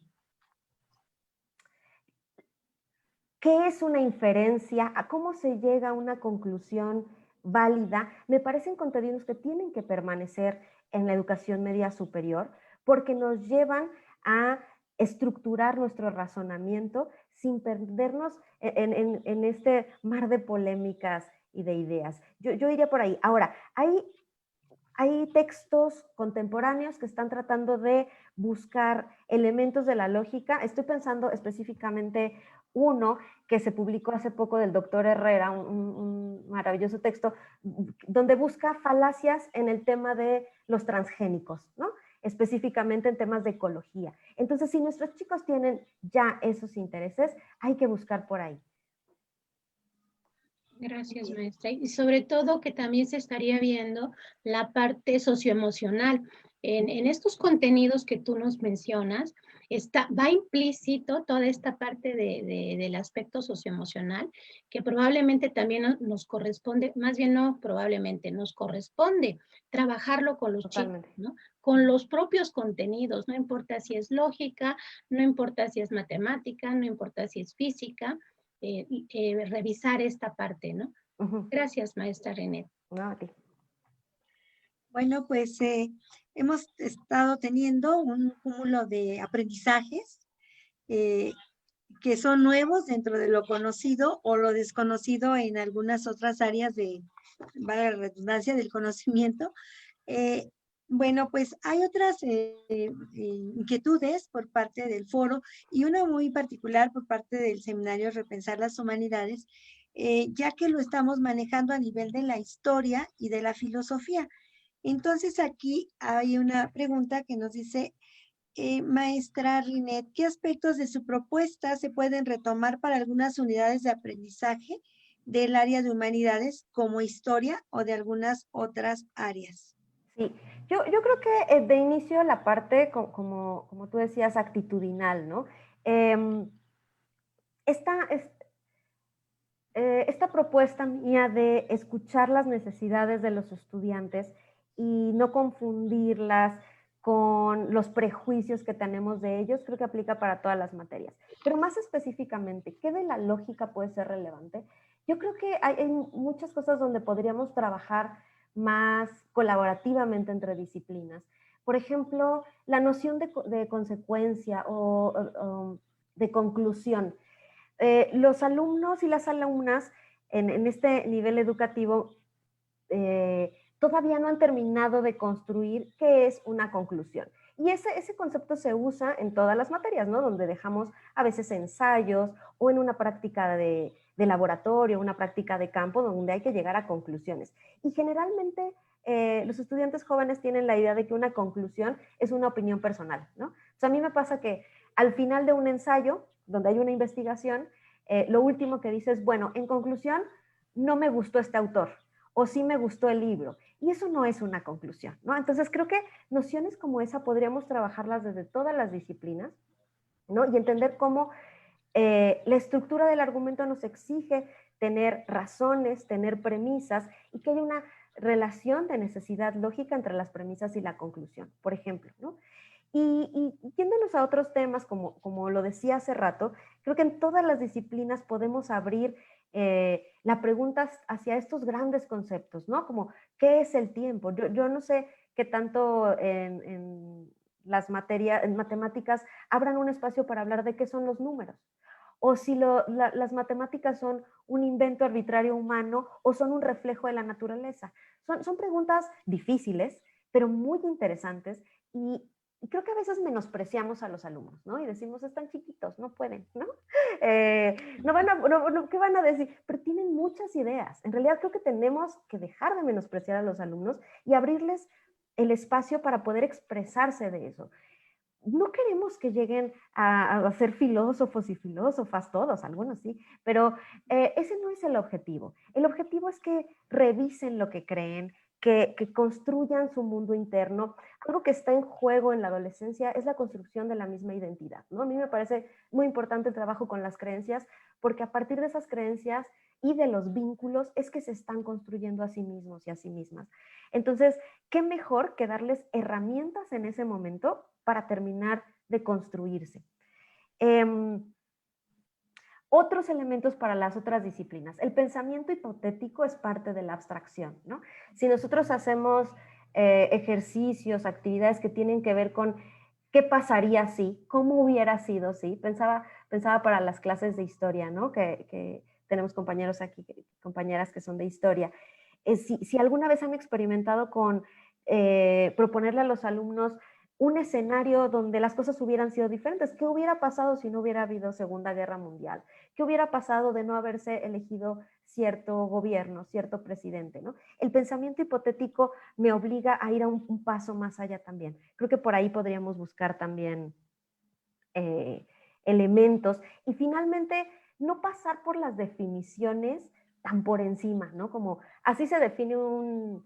es una inferencia? ¿A cómo se llega a una conclusión válida? Me parecen contenidos que tienen que permanecer en la educación media superior porque nos llevan a estructurar nuestro razonamiento sin perdernos en este mar de polémicas y de ideas. Yo iría por ahí. Ahora, hay textos contemporáneos que están tratando de buscar elementos de la lógica. Estoy pensando específicamente uno que se publicó hace poco del doctor Herrera, un maravilloso texto, donde busca falacias en el tema de los transgénicos, ¿no? Específicamente en temas de ecología. Entonces, si nuestros chicos tienen ya esos intereses, hay que buscar por ahí. Gracias, maestra. Y sobre todo que también se estaría viendo la parte socioemocional. En estos contenidos que tú nos mencionas, va implícito toda esta parte del aspecto socioemocional, que probablemente también nos corresponde, más bien no probablemente, nos corresponde trabajarlo con los Totalmente. chicos, ¿no? Con los propios contenidos, no importa si es lógica, no importa si es matemática, no importa si es física, revisar esta parte, ¿no? Gracias, maestra René. No, a ti. Bueno, pues hemos estado teniendo un cúmulo de aprendizajes que son nuevos dentro de lo conocido o lo desconocido en algunas otras áreas de, vale la redundancia, del conocimiento. Bueno, pues hay otras inquietudes por parte del foro y una muy particular por parte del seminario Repensar las Humanidades, ya que lo estamos manejando a nivel de la historia y de la filosofía. Entonces aquí hay una pregunta que nos dice, maestra Rinet, ¿qué aspectos de su propuesta se pueden retomar para algunas unidades de aprendizaje del área de humanidades como historia o de algunas otras áreas? Sí, yo creo que de inicio la parte, como tú decías, actitudinal, ¿no? Esta, esta propuesta mía de escuchar las necesidades de los estudiantes y no confundirlas con los prejuicios que tenemos de ellos, creo que aplica para todas las materias. Pero más específicamente, ¿qué de la lógica puede ser relevante? Yo creo que hay muchas cosas donde podríamos trabajar más colaborativamente entre disciplinas. Por ejemplo, la noción de consecuencia o de conclusión. Los alumnos y las alumnas en este nivel educativo todavía no han terminado de construir qué es una conclusión. Y ese concepto se usa en todas las materias, ¿no? Donde dejamos a veces ensayos o en una práctica de laboratorio, una práctica de campo, donde hay que llegar a conclusiones. Y generalmente los estudiantes jóvenes tienen la idea de que una conclusión es una opinión personal, ¿no? O sea, a mí me pasa que al final de un ensayo, donde hay una investigación, lo último que dice es, bueno, en conclusión, no me gustó este autor o sí me gustó el libro. Y eso no es una conclusión, ¿no? Entonces creo que nociones como esa podríamos trabajarlas desde todas las disciplinas, ¿no? Y entender cómo la estructura del argumento nos exige tener razones, tener premisas y que haya una relación de necesidad lógica entre las premisas y la conclusión, por ejemplo, ¿no? Y yéndonos a otros temas, como lo decía hace rato, creo que en todas las disciplinas podemos abrir la pregunta hacia estos grandes conceptos, ¿no? Como, ¿qué es el tiempo? Yo no sé qué tanto en las materias, en matemáticas, abran un espacio para hablar de qué son los números. O si las matemáticas son un invento arbitrario humano o son un reflejo de la naturaleza. Son preguntas difíciles, pero muy interesantes y creo que a veces menospreciamos a los alumnos, ¿no? Y decimos, están chiquitos, no pueden, ¿no? ¿Qué van a decir? Pero tienen muchas ideas. En realidad creo que tenemos que dejar de menospreciar a los alumnos y abrirles el espacio para poder expresarse de eso. No queremos que lleguen a ser filósofos y filósofas todos, algunos sí, pero ese no es el objetivo. El objetivo es que revisen lo que creen, que construyan su mundo interno. Algo que está en juego en la adolescencia es la construcción de la misma identidad, ¿no? A mí me parece muy importante el trabajo con las creencias, porque a partir de esas creencias y de los vínculos es que se están construyendo a sí mismos y a sí mismas. Entonces, ¿qué mejor que darles herramientas en ese momento para terminar de construirse? Otros elementos para las otras disciplinas. El pensamiento hipotético es parte de la abstracción, ¿no? Si nosotros hacemos ejercicios, actividades que tienen que ver con qué pasaría si, cómo hubiera sido si, pensaba para las clases de historia, ¿no? Que tenemos compañeros aquí, compañeras que son de historia. Si alguna vez han experimentado con proponerle a los alumnos un escenario donde las cosas hubieran sido diferentes. ¿Qué hubiera pasado si no hubiera habido Segunda Guerra Mundial? ¿Qué hubiera pasado de no haberse elegido cierto gobierno, cierto presidente, ¿no? El pensamiento hipotético me obliga a ir a un paso más allá también. Creo que por ahí podríamos buscar también elementos. Y finalmente, no pasar por las definiciones tan por encima, ¿no? Como así se define un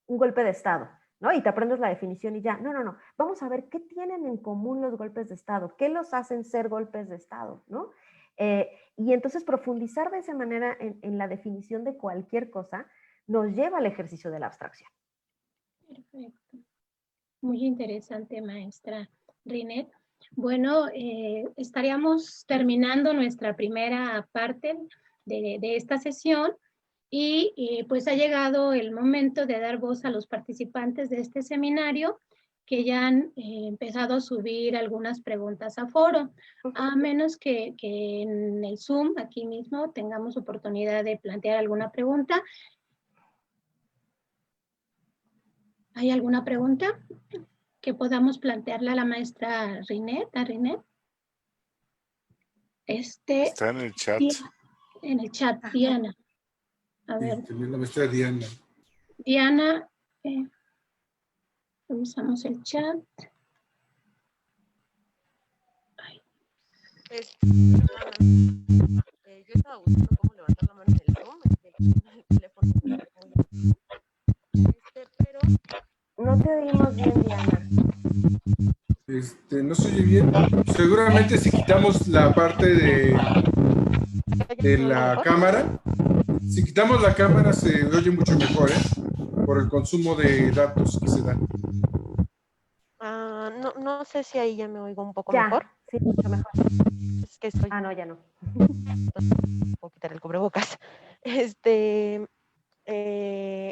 golpe de Estado, ¿no? Y te aprendes la definición y ya. No, no, no. Vamos a ver qué tienen en común los golpes de Estado, qué los hacen ser golpes de Estado, ¿no? Y entonces profundizar de esa manera en la definición de cualquier cosa nos lleva al ejercicio de la abstracción. Perfecto. Muy interesante, maestra Rinet. Bueno, estaríamos terminando nuestra primera parte de esta sesión y pues ha llegado el momento de dar voz a los participantes de este seminario que ya han empezado a subir algunas preguntas a foro, a menos que en el Zoom, aquí mismo, tengamos oportunidad de plantear alguna pregunta. ¿Hay alguna pregunta que podamos plantearle a la maestra Rinet? ¿A Rinet? Está en el chat. En el chat, Diana. A ver. También la maestra Diana. Diana, revisamos el chat. Yo estaba buscando cómo levantar la mano en el Zoom, el teléfono, pero no te oímos bien, Diana. No se oye bien. Seguramente si quitamos la parte de la cámara, si quitamos la cámara se oye mucho mejor, por el consumo de datos que se dan. No sé si ahí ya me oigo un poco ya, mejor. Sí, mucho mejor. Es que estoy... no, ya no. Puedo quitar el cubrebocas.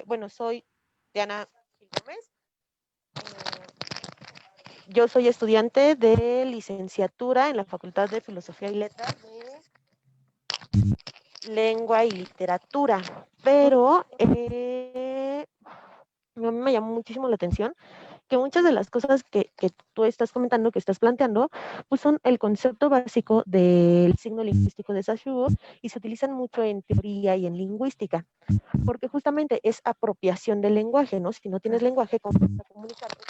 Bueno, soy Diana Gómez. Yo soy estudiante de licenciatura en la Facultad de Filosofía y Letras de Lengua y Literatura, pero a mí me llamó muchísimo la atención que muchas de las cosas que tú estás comentando, que estás planteando, pues son el concepto básico del signo lingüístico de Saussure y se utilizan mucho en teoría y en lingüística, porque justamente es apropiación del lenguaje, ¿no? Si no tienes lenguaje, ¿cómo vas a comunicarte?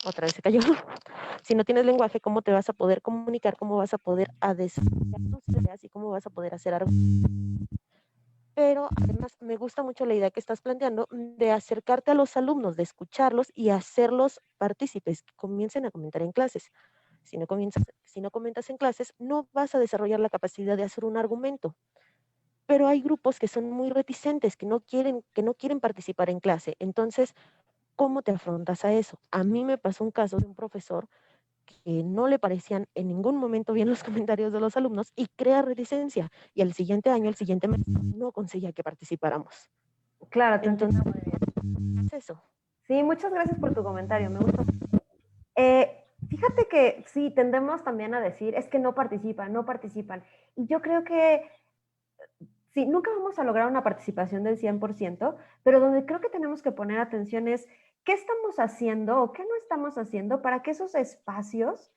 Otra vez se cayó. Si no tienes lenguaje, ¿cómo te vas a poder comunicar? ¿Cómo vas a poder desarrollar tus ideas y cómo vas a poder hacer algo? Pero además me gusta mucho la idea que estás planteando de acercarte a los alumnos, de escucharlos y hacerlos partícipes, que comiencen a comentar en clases. Si no comentas en clases, no vas a desarrollar la capacidad de hacer un argumento. Pero hay grupos que son muy reticentes, que no quieren participar en clase. Entonces, ¿cómo te afrontas a eso? A mí me pasó un caso de un profesor que no le parecían en ningún momento bien los comentarios de los alumnos y crea reticencia. Y al siguiente año, el siguiente mes, no conseguía que participáramos. Claro, te Entonces, entiendo. es eso. Sí, muchas gracias por tu comentario, me gustó. Fíjate que sí, tendemos también a decir, es que no participan. Y yo creo que sí, nunca vamos a lograr una participación del 100%, pero donde creo que tenemos que poner atención es qué estamos haciendo o qué no estamos haciendo para que esos espacios,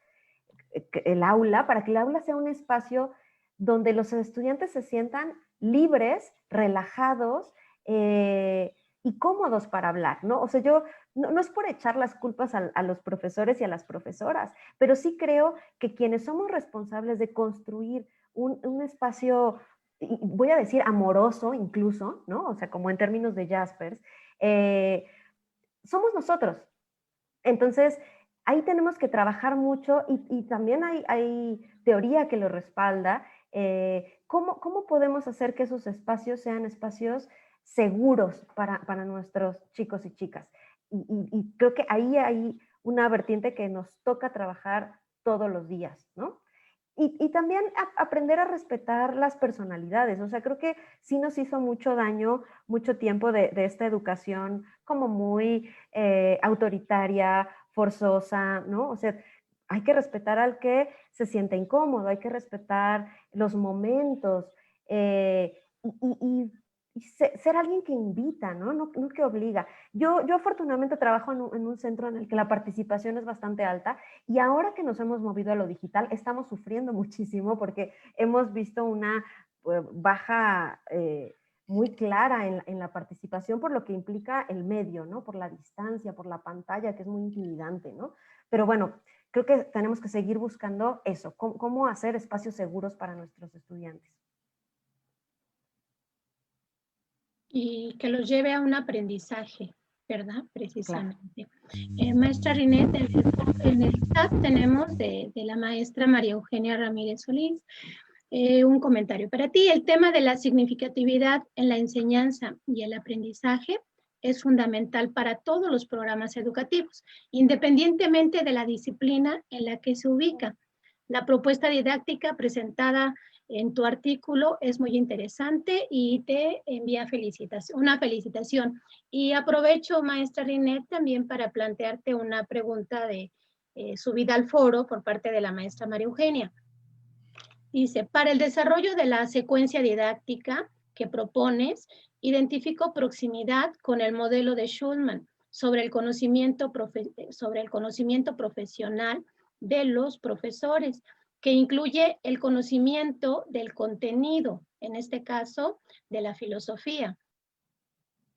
para que el aula sea un espacio donde los estudiantes se sientan libres, relajados y cómodos para hablar, ¿no? O sea, yo no es por echar las culpas a los profesores y a las profesoras, pero sí creo que quienes somos responsables de construir un espacio, voy a decir amoroso incluso, ¿no? O sea, como en términos de Jaspers, somos nosotros. Entonces, ahí tenemos que trabajar mucho y también hay teoría que lo respalda, ¿Cómo podemos hacer que esos espacios sean espacios seguros para nuestros chicos y chicas? Y creo que ahí hay una vertiente que nos toca trabajar todos los días, ¿no? Y también aprender a respetar las personalidades. O sea, creo que sí nos hizo mucho daño, mucho tiempo de esta educación como muy autoritaria, forzosa, ¿no? O sea, hay que respetar al que se siente incómodo, hay que respetar los momentos y ser alguien que invita, ¿no? No que obliga. Yo afortunadamente trabajo en un centro en el que la participación es bastante alta y ahora que nos hemos movido a lo digital estamos sufriendo muchísimo porque hemos visto una baja muy clara en la participación por lo que implica el medio, ¿no? Por la distancia, por la pantalla, que es muy intimidante, ¿no? Pero bueno, creo que tenemos que seguir buscando eso, cómo hacer espacios seguros para nuestros estudiantes. Y que los lleve a un aprendizaje, ¿verdad? Precisamente. Claro. Maestra Rinet, en el chat tenemos de la maestra María Eugenia Ramírez Solís un comentario para ti. El tema de la significatividad en la enseñanza y el aprendizaje es fundamental para todos los programas educativos, independientemente de la disciplina en la que se ubica. La propuesta didáctica presentada en tu artículo es muy interesante y te envía una felicitación. Y aprovecho, maestra Rinet, también para plantearte una pregunta de subida al foro por parte de la maestra María Eugenia. Dice, para el desarrollo de la secuencia didáctica que propones, identifico proximidad con el modelo de Schulman sobre el conocimiento profesional de los profesores, que incluye el conocimiento del contenido, en este caso, de la filosofía.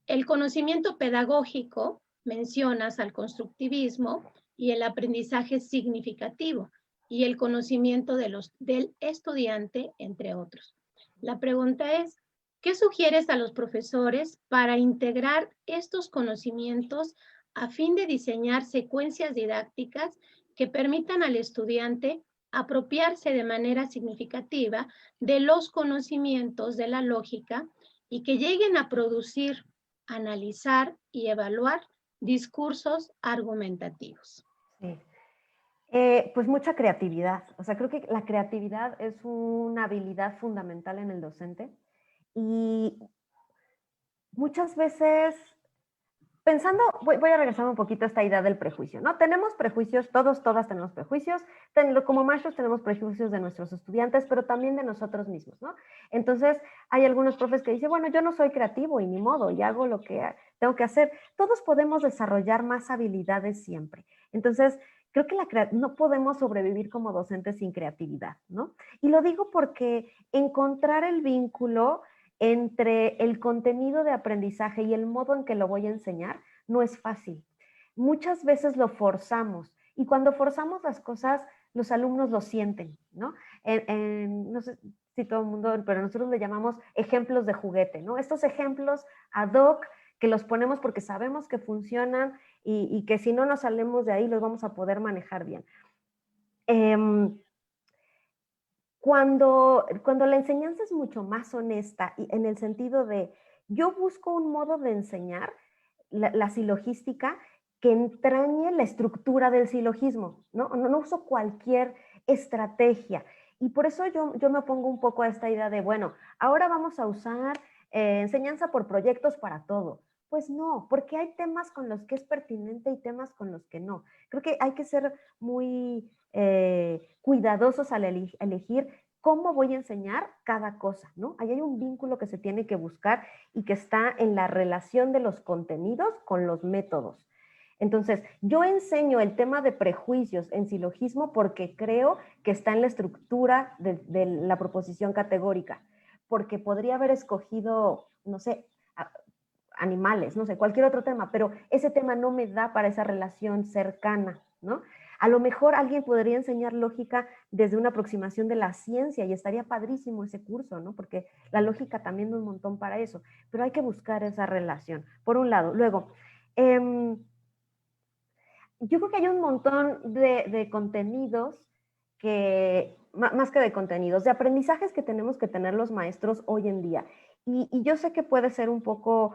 El conocimiento pedagógico, mencionas al constructivismo y el aprendizaje significativo y el conocimiento del estudiante, entre otros. La pregunta es, ¿qué sugieres a los profesores para integrar estos conocimientos a fin de diseñar secuencias didácticas que permitan al estudiante apropiarse de manera significativa de los conocimientos de la lógica y que lleguen a producir, analizar y evaluar discursos argumentativos? Sí. Pues mucha creatividad. O sea, creo que la creatividad es una habilidad fundamental en el docente y muchas veces pensando, voy a regresar un poquito a esta idea del prejuicio, ¿no? Tenemos prejuicios, todas tenemos prejuicios, como maestros tenemos prejuicios de nuestros estudiantes, pero también de nosotros mismos, ¿no? Entonces, hay algunos profes que dicen, bueno, yo no soy creativo y ni modo, y hago lo que tengo que hacer. Todos podemos desarrollar más habilidades siempre. Entonces, creo que no podemos sobrevivir como docentes sin creatividad, ¿no? Y lo digo porque encontrar el vínculo entre el contenido de aprendizaje y el modo en que lo voy a enseñar no es fácil. Muchas veces lo forzamos y cuando forzamos las cosas, los alumnos lo sienten, ¿no? No sé si todo el mundo, pero nosotros le llamamos ejemplos de juguete, ¿no? Estos ejemplos ad hoc que los ponemos porque sabemos que funcionan y que si no nos salimos de ahí los vamos a poder manejar bien. Cuando la enseñanza es mucho más honesta y en el sentido de yo busco un modo de enseñar la silogística que entrañe la estructura del silogismo, ¿no? No uso cualquier estrategia. Y por eso yo me pongo un poco a esta idea de, bueno, ahora vamos a usar enseñanza por proyectos para todo. Pues no, porque hay temas con los que es pertinente y temas con los que no. Creo que hay que ser muy cuidadosos al elegir cómo voy a enseñar cada cosa, ¿no? Ahí hay un vínculo que se tiene que buscar y que está en la relación de los contenidos con los métodos. Entonces, yo enseño el tema de prejuicios en silogismo porque creo que está en la estructura de la proposición categórica, porque podría haber escogido, no sé, animales, no sé, cualquier otro tema, pero ese tema no me da para esa relación cercana, ¿no? A lo mejor alguien podría enseñar lógica desde una aproximación de la ciencia y estaría padrísimo ese curso, ¿no? Porque la lógica también da un montón para eso, pero hay que buscar esa relación, por un lado. Luego, yo creo que hay un montón de contenidos más que de contenidos, de aprendizajes que tenemos que tener los maestros hoy en día. Y yo sé que puede ser un poco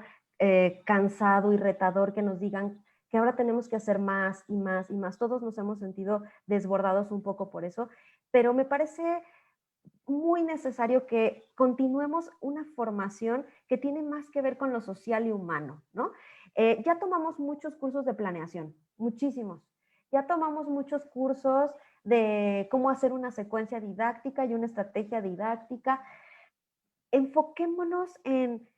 cansado y retador que nos digan que ahora tenemos que hacer más y más y más. Todos nos hemos sentido desbordados un poco por eso, pero me parece muy necesario que continuemos una formación que tiene más que ver con lo social y humano, ¿no? Ya tomamos muchos cursos de planeación, muchísimos. Ya tomamos muchos cursos de cómo hacer una secuencia didáctica y una estrategia didáctica. Enfoquémonos en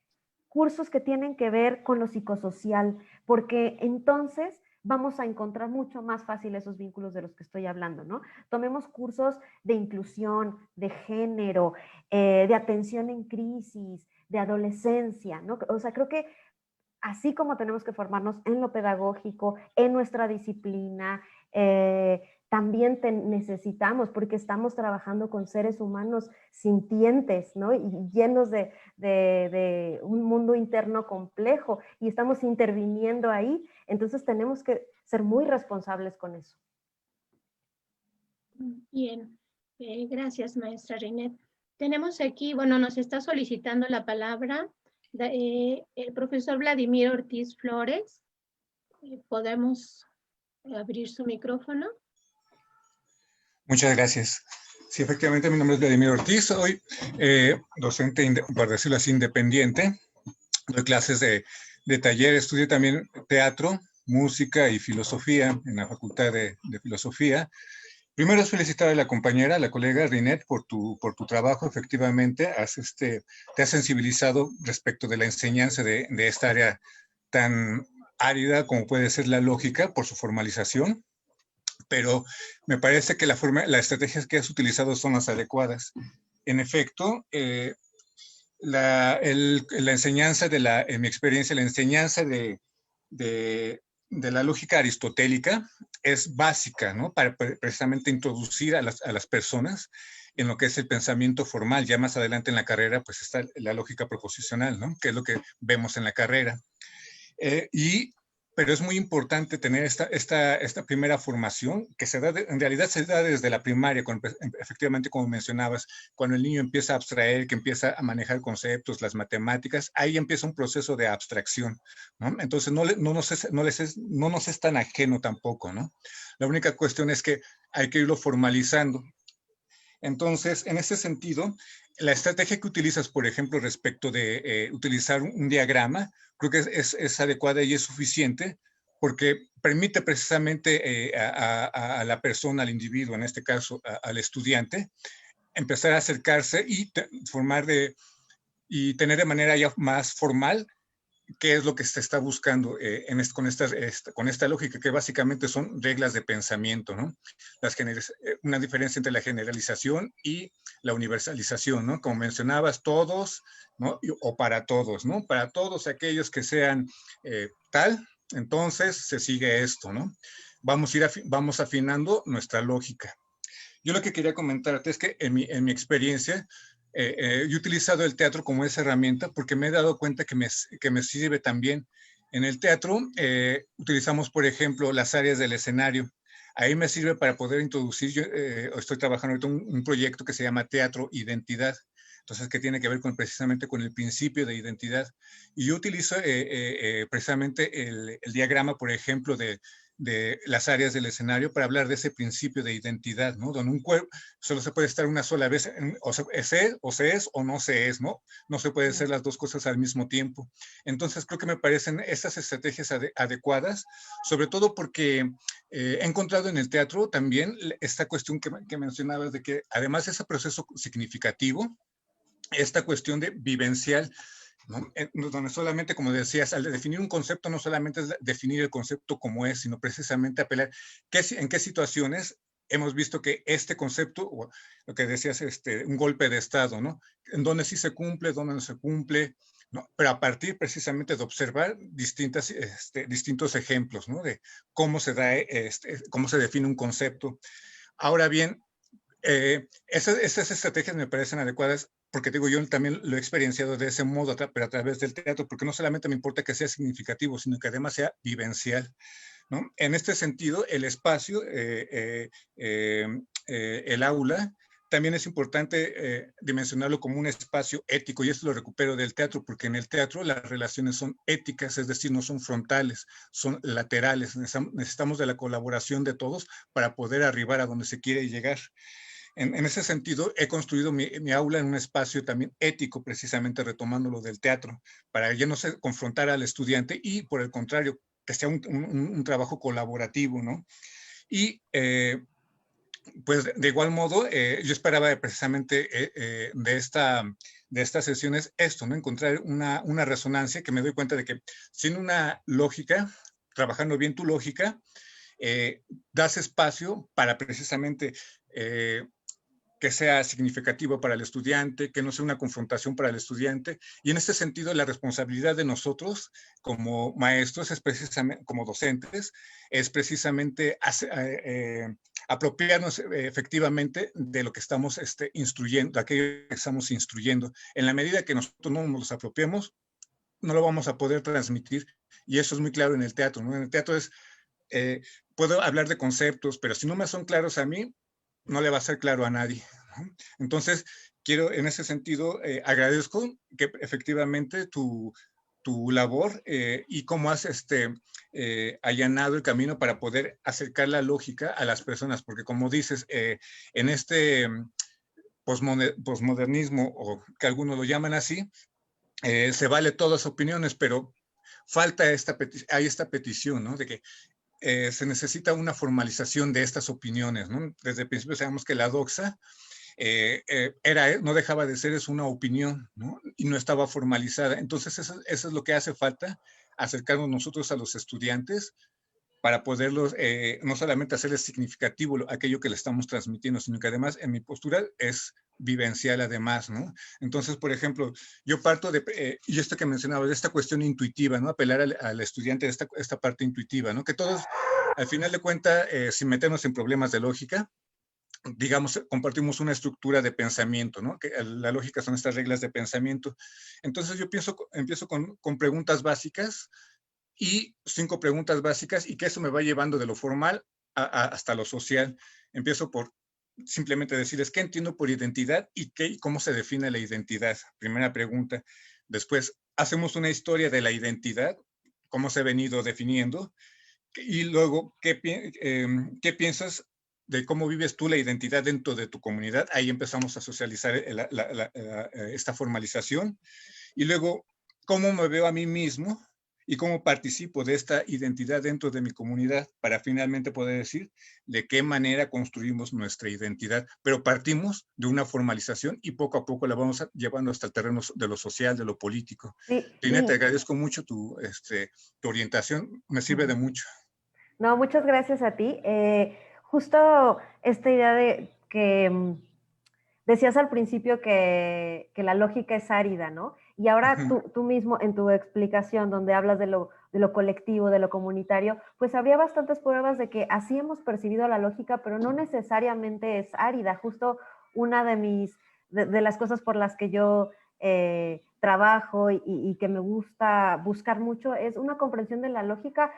cursos que tienen que ver con lo psicosocial, porque entonces vamos a encontrar mucho más fácil esos vínculos de los que estoy hablando, ¿no? Tomemos cursos de inclusión, de género, de atención en crisis, de adolescencia, ¿no? O sea, creo que así como tenemos que formarnos en lo pedagógico, en nuestra disciplina, también necesitamos, porque estamos trabajando con seres humanos sintientes, ¿no? Y llenos de un mundo interno complejo, y estamos interviniendo ahí, entonces tenemos que ser muy responsables con eso. Bien, gracias, maestra Rinet. Tenemos aquí, bueno, nos está solicitando la palabra el profesor Vladimir Ortiz Flores. ¿Podemos abrir su micrófono? Muchas gracias. Sí, efectivamente, mi nombre es Vladimir Ortiz, soy docente, por decirlo así, independiente. Doy clases de taller, estudio también teatro, música y filosofía en la Facultad de Filosofía. Primero es felicitar a la compañera, a la colega Rinet, por tu trabajo. Efectivamente, te has sensibilizado respecto de la enseñanza de esta área tan árida como puede ser la lógica por su formalización, pero me parece que las estrategias que has utilizado son las adecuadas. En efecto, la enseñanza en mi experiencia, la enseñanza de la lógica aristotélica es básica, ¿no? Para precisamente introducir a las personas en lo que es el pensamiento formal. Ya más adelante en la carrera, pues está la lógica proposicional, ¿no? Que es lo que vemos en la carrera. Pero es muy importante tener esta primera formación que en realidad se da desde la primaria, efectivamente, como mencionabas, cuando el niño empieza a abstraer, que empieza a manejar conceptos, las matemáticas, ahí empieza un proceso de abstracción, ¿no? Entonces no nos es tan ajeno tampoco, ¿no? La única cuestión es que hay que irlo formalizando. Entonces, en ese sentido, la estrategia que utilizas, por ejemplo, respecto de utilizar un diagrama, creo que es adecuada y es suficiente porque permite precisamente a la persona, al individuo, en este caso al estudiante, empezar a acercarse y tener de manera ya más formal qué es lo que se está buscando con esta lógica, que básicamente son reglas de pensamiento, ¿no? Una diferencia entre la generalización y la universalización, ¿no? Como mencionabas, todos, ¿no? O para todos, ¿no? Para todos aquellos que sean tal, entonces se sigue esto, ¿no? Vamos afinando nuestra lógica. Yo lo que quería comentarte es que en mi experiencia, yo he utilizado el teatro como esa herramienta porque me he dado cuenta que me sirve también. En el teatro utilizamos, por ejemplo, las áreas del escenario. Ahí me sirve para poder introducir, yo estoy trabajando ahorita un proyecto que se llama Teatro Identidad, entonces que tiene que ver precisamente con el principio de identidad. Y yo utilizo precisamente el diagrama, por ejemplo, de las áreas del escenario para hablar de ese principio de identidad, ¿no? Donde un cuerpo solo se puede estar una sola vez, o se es o no se es, ¿no? No se puede hacer las dos cosas al mismo tiempo. Entonces creo que me parecen estas estrategias adecuadas, sobre todo porque he encontrado en el teatro también esta cuestión que mencionabas de que además de ese proceso significativo, esta cuestión de vivencial, ¿no? Donde solamente, como decías, al definir un concepto no solamente es definir el concepto como es, sino precisamente apelar en qué situaciones hemos visto que este concepto, o lo que decías, un golpe de estado, ¿no? En donde sí se cumple, donde no se cumple, ¿no? Pero a partir precisamente de observar distintos ejemplos, ¿no? De cómo se da, cómo se define un concepto. Ahora bien, esas estrategias me parecen adecuadas porque digo, yo también lo he experienciado de ese modo, pero a través del teatro, porque no solamente me importa que sea significativo, sino que además sea vivencial, ¿no? En este sentido, el espacio el aula, también es importante dimensionarlo como un espacio ético, y esto lo recupero del teatro, porque en el teatro las relaciones son éticas, es decir, no son frontales, son laterales. Necesitamos de la colaboración de todos para poder arribar a donde se quiere llegar. En ese sentido, he construido mi aula en un espacio también ético, precisamente retomando lo del teatro, para ya no se confrontar al estudiante y, por el contrario, que sea un trabajo colaborativo, ¿no? Y pues de igual modo, yo esperaba precisamente de estas sesiones esto, ¿no? Encontrar una resonancia, que me doy cuenta de que sin una lógica, trabajando bien tu lógica, das espacio para precisamente que sea significativo para el estudiante, que no sea una confrontación para el estudiante. Y en este sentido, la responsabilidad de nosotros como maestros, es precisamente, como docentes, es precisamente apropiarnos efectivamente de lo que estamos instruyendo, de aquello que estamos instruyendo. En la medida que nosotros no nos los apropiemos, no lo vamos a poder transmitir. Y eso es muy claro en el teatro, ¿no? En el teatro puedo hablar de conceptos, pero si no me son claros a mí, no le va a ser claro a nadie, ¿no? Entonces, quiero en ese sentido, agradezco que efectivamente tu labor y cómo has allanado el camino para poder acercar la lógica a las personas, porque como dices, en este posmodernismo, o que algunos lo llaman así, se vale todas opiniones, pero hay esta petición, ¿no? De que se necesita una formalización de estas opiniones, ¿no? Desde el principio sabemos que la doxa no dejaba de ser, es una opinión, ¿no? Y no estaba formalizada. Entonces eso es lo que hace falta, acercarnos nosotros a los estudiantes para poderlos, no solamente hacerles significativo aquello que le estamos transmitiendo, sino que además en mi postura es vivencial además, ¿no? Entonces, por ejemplo, yo parto y esto que mencionaba, de esta cuestión intuitiva, ¿no? Apelar al estudiante de esta parte intuitiva, ¿no? Que todos, al final de cuentas, sin meternos en problemas de lógica, digamos, compartimos una estructura de pensamiento, ¿no? Que la lógica son estas reglas de pensamiento. Entonces, yo empiezo con preguntas básicas, y 5 preguntas básicas, y que eso me va llevando de lo formal hasta lo social. Empiezo por simplemente decirles qué entiendo por identidad y cómo se define la identidad. Primera pregunta. Después, hacemos una historia de la identidad, cómo se ha venido definiendo, y luego, ¿qué piensas de cómo vives tú la identidad dentro de tu comunidad? Ahí empezamos a socializar esta formalización. Y luego, ¿cómo me veo a mí mismo y cómo participo de esta identidad dentro de mi comunidad, para finalmente poder decir de qué manera construimos nuestra identidad? Pero partimos de una formalización y poco a poco la vamos llevando hasta el terreno de lo social, de lo político. Sí, Trina, sí. te agradezco mucho tu orientación, me sirve de mucho. No, muchas gracias a ti. Justo esta idea de que decías al principio que la lógica es árida, ¿no? Y ahora tú mismo en tu explicación, donde hablas de lo colectivo, de lo comunitario, pues habría bastantes pruebas de que así hemos percibido la lógica, pero no necesariamente es árida. Justo una de las cosas por las que yo trabajo y que me gusta buscar mucho es una comprensión de la lógica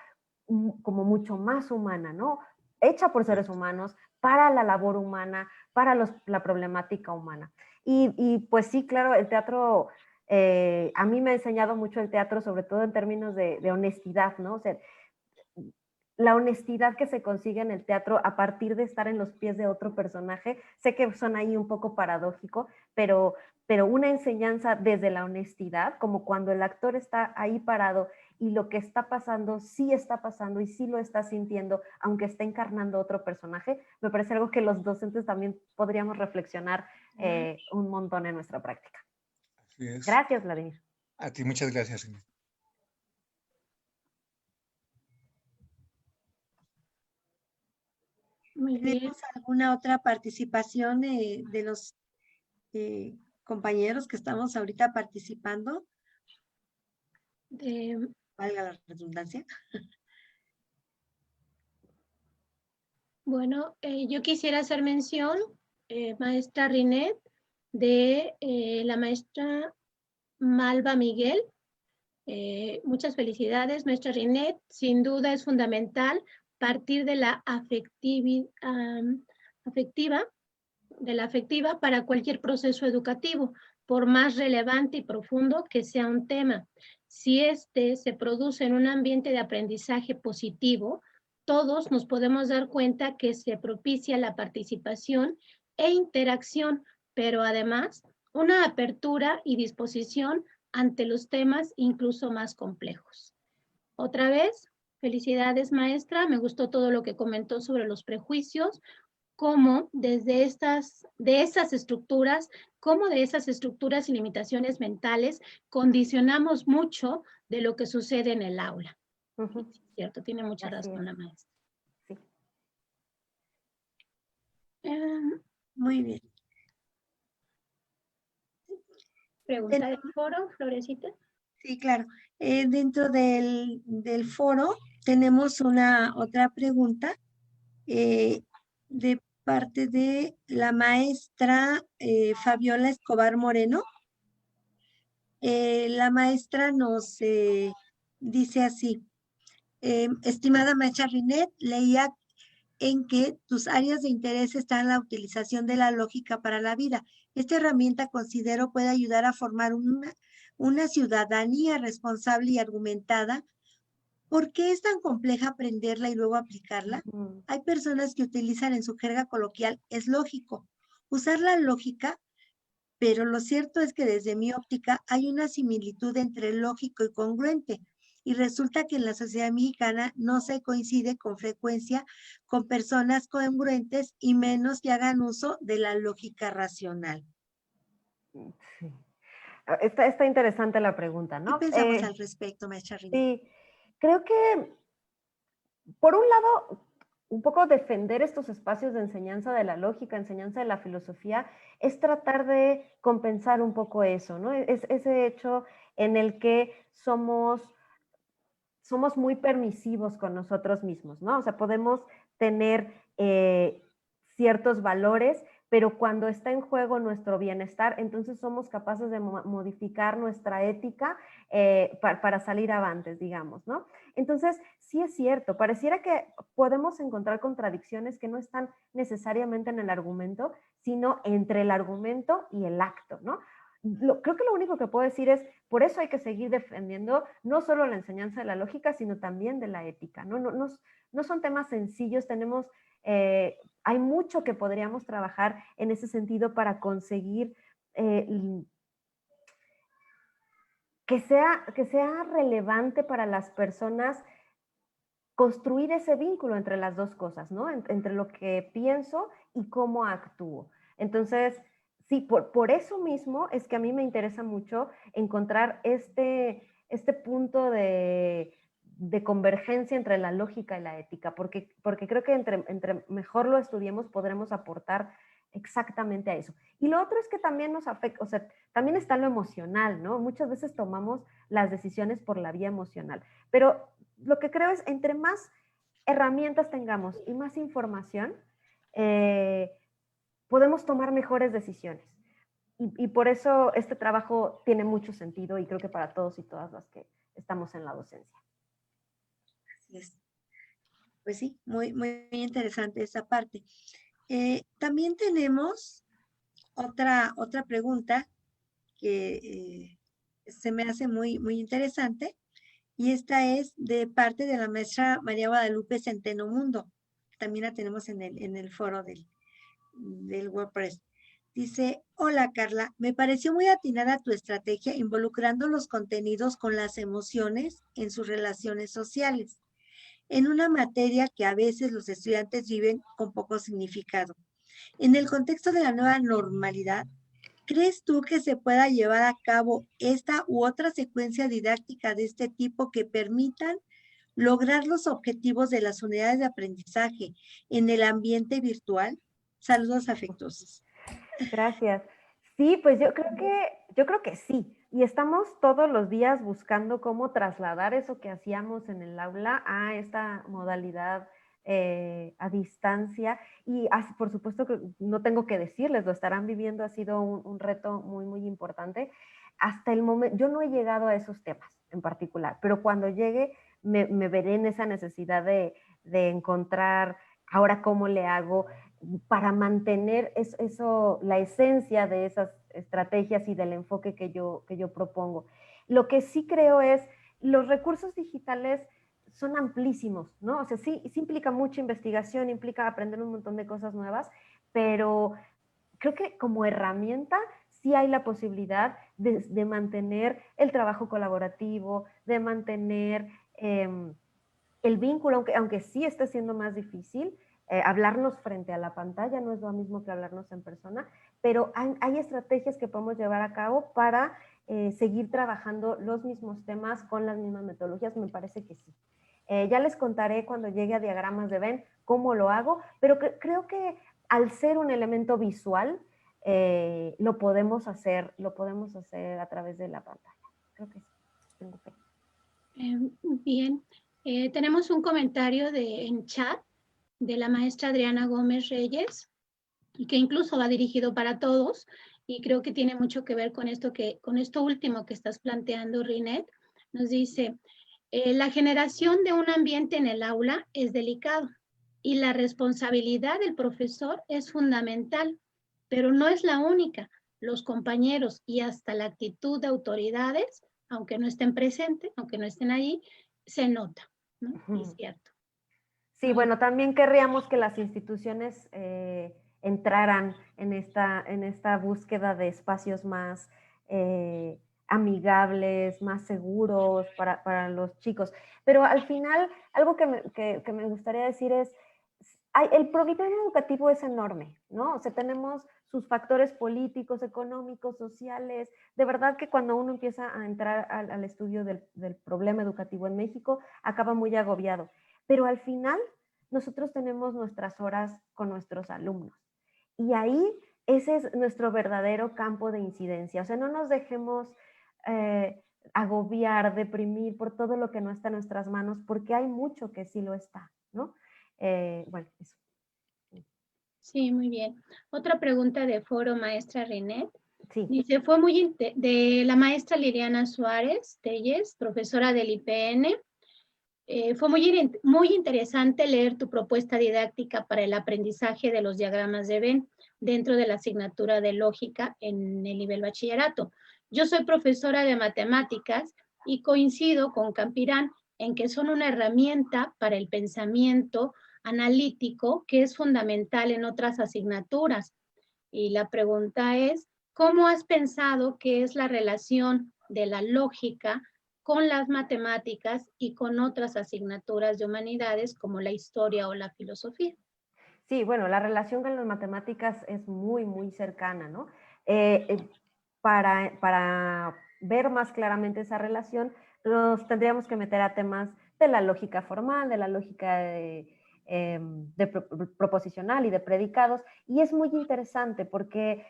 como mucho más humana, ¿no? Hecha por seres humanos, para la labor humana, para la problemática humana. Y pues sí, claro, el teatro, a mí me ha enseñado mucho el teatro, sobre todo en términos de honestidad, ¿no? O sea, la honestidad que se consigue en el teatro a partir de estar en los pies de otro personaje, sé que suena ahí un poco paradójico, pero una enseñanza desde la honestidad, como cuando el actor está ahí parado y lo que está pasando sí está pasando y sí lo está sintiendo, aunque esté encarnando otro personaje, me parece algo que los docentes también podríamos reflexionar un montón en nuestra práctica. Así es. Gracias, Vladimir. A ti, muchas gracias. Muy bien. ¿Tenemos alguna otra participación de los compañeros que estamos ahorita participando? Valga la redundancia. Bueno, yo quisiera hacer mención, maestra Rinet, de la maestra Malva Miguel. Muchas felicidades, maestra Rinet. Sin duda es fundamental partir de la afectiva, para cualquier proceso educativo, por más relevante y profundo que sea un tema. Si este se produce en un ambiente de aprendizaje positivo, todos nos podemos dar cuenta que se propicia la participación e interacción, pero además una apertura y disposición ante los temas incluso más complejos. Otra vez, felicidades maestra, me gustó todo lo que comentó sobre los prejuicios, cómo desde de esas estructuras y limitaciones mentales condicionamos mucho de lo que sucede en el aula. Sí, cierto, tiene mucha razón la maestra. Sí. Muy bien. ¿Pregunta del foro, Florecita? Sí, claro. Dentro del foro tenemos otra pregunta de parte de la maestra Fabiola Escobar Moreno. La maestra nos dice así: estimada maestra Rinet, leía en que tus áreas de interés están en la utilización de la lógica para la vida. Esta herramienta considero puede ayudar a formar una ciudadanía responsable y argumentada. ¿Por qué es tan compleja aprenderla y luego aplicarla? Hay personas que utilizan en su jerga coloquial, es lógico, usar la lógica, pero lo cierto es que desde mi óptica hay una similitud entre lógico y congruente. Y resulta que en la sociedad mexicana no se coincide con frecuencia con personas congruentes y menos que hagan uso de la lógica racional. Sí. Está interesante la pregunta, ¿no? ¿Qué pensamos al respecto, maestra Rina? Sí, creo que, por un lado, un poco defender estos espacios de enseñanza de la lógica, enseñanza de la filosofía, es tratar de compensar un poco eso, ¿no? Es ese hecho en el que somos muy permisivos con nosotros mismos, ¿no? O sea, podemos tener ciertos valores, pero cuando está en juego nuestro bienestar, entonces somos capaces de modificar nuestra ética para salir avantes, digamos, ¿no? Entonces, sí es cierto, pareciera que podemos encontrar contradicciones que no están necesariamente en el argumento, sino entre el argumento y el acto, ¿no? Creo que lo único que puedo decir es, por eso hay que seguir defendiendo no solo la enseñanza de la lógica, sino también de la ética. No son temas sencillos, hay mucho que podríamos trabajar en ese sentido para conseguir que sea relevante para las personas construir ese vínculo entre las dos cosas, ¿no? Entre lo que pienso y cómo actúo. Entonces, sí, por eso mismo es que a mí me interesa mucho encontrar este punto de convergencia entre la lógica y la ética, porque creo que entre mejor lo estudiemos podremos aportar exactamente a eso. Y lo otro es que también nos afecta, o sea, también está lo emocional, ¿no? Muchas veces tomamos las decisiones por la vía emocional, pero lo que creo es entre más herramientas tengamos y más información, podemos tomar mejores decisiones. Y por eso este trabajo tiene mucho sentido y creo que para todos y todas las que estamos en la docencia. Así es. Pues sí, muy, muy interesante esa parte. También tenemos otra pregunta que se me hace muy, muy interesante, y esta es de parte de la maestra María Guadalupe Centeno Mundo. También la tenemos en el foro del WordPress. Dice: hola Carla, me pareció muy atinada tu estrategia involucrando los contenidos con las emociones en sus relaciones sociales, en una materia que a veces los estudiantes viven con poco significado. En el contexto de la nueva normalidad, ¿crees tú que se pueda llevar a cabo esta u otra secuencia didáctica de este tipo que permitan lograr los objetivos de las unidades de aprendizaje en el ambiente virtual? Saludos afectuosos. Gracias. Sí, pues yo creo que sí. Y estamos todos los días buscando cómo trasladar eso que hacíamos en el aula a esta modalidad a distancia. Y por supuesto que no tengo que decirles, lo estarán viviendo, ha sido un reto muy, muy importante. Hasta el momento, yo no he llegado a esos temas en particular, pero cuando llegue me veré en esa necesidad de encontrar ahora cómo le hago. para mantener eso, la esencia de esas estrategias y del enfoque que yo propongo. Lo que sí creo es, los recursos digitales son amplísimos, ¿no? O sea, sí implica mucha investigación, implica aprender un montón de cosas nuevas, pero creo que como herramienta sí hay la posibilidad de mantener el trabajo colaborativo, de mantener el vínculo, aunque sí esté siendo más difícil. Hablarnos frente a la pantalla no es lo mismo que hablarnos en persona, pero hay estrategias que podemos llevar a cabo para seguir trabajando los mismos temas con las mismas metodologías. Me parece que sí. Ya les contaré cuando llegue a diagramas de Venn cómo lo hago, pero creo que al ser un elemento visual, lo podemos hacer a través de la pantalla. Creo que sí, tengo fe. Bien, tenemos un comentario en chat de la maestra Adriana Gómez Reyes, y que incluso va dirigido para todos, y creo que tiene mucho que ver con esto último que estás planteando, Rinet. Nos dice, la generación de un ambiente en el aula es delicado y la responsabilidad del profesor es fundamental, pero no es la única. Los compañeros y hasta la actitud de autoridades, aunque no estén presentes, aunque no estén allí, se nota, ¿no? Y es cierto. Sí, bueno, también querríamos que las instituciones entraran en esta búsqueda de espacios más amigables, más seguros para los chicos. Pero al final, algo que me gustaría decir es, el problema educativo es enorme, ¿no? O sea, tenemos sus factores políticos, económicos, sociales. De verdad que cuando uno empieza a entrar al estudio del problema educativo en México, acaba muy agobiado. Pero al final, nosotros tenemos nuestras horas con nuestros alumnos. Y ahí, ese es nuestro verdadero campo de incidencia. O sea, no nos dejemos agobiar, deprimir por todo lo que no está en nuestras manos, porque hay mucho que sí lo está, ¿no? Bueno, eso. Sí, muy bien. Otra pregunta de foro, maestra René. Sí. Dice, de la maestra Liliana Suárez Telles, profesora del IPN. Fue muy interesante leer tu propuesta didáctica para el aprendizaje de los diagramas de Venn dentro de la asignatura de lógica en el nivel bachillerato. Yo soy profesora de matemáticas y coincido con Campirán en que son una herramienta para el pensamiento analítico que es fundamental en otras asignaturas. Y la pregunta es, ¿cómo has pensado que es la relación de la lógica con las matemáticas y con otras asignaturas de humanidades como la historia o la filosofía? Sí, bueno, la relación con las matemáticas es muy, muy cercana, ¿no? Para ver más claramente esa relación, nos tendríamos que meter a temas de la lógica formal, de la lógica proposicional y de predicados, y es muy interesante porque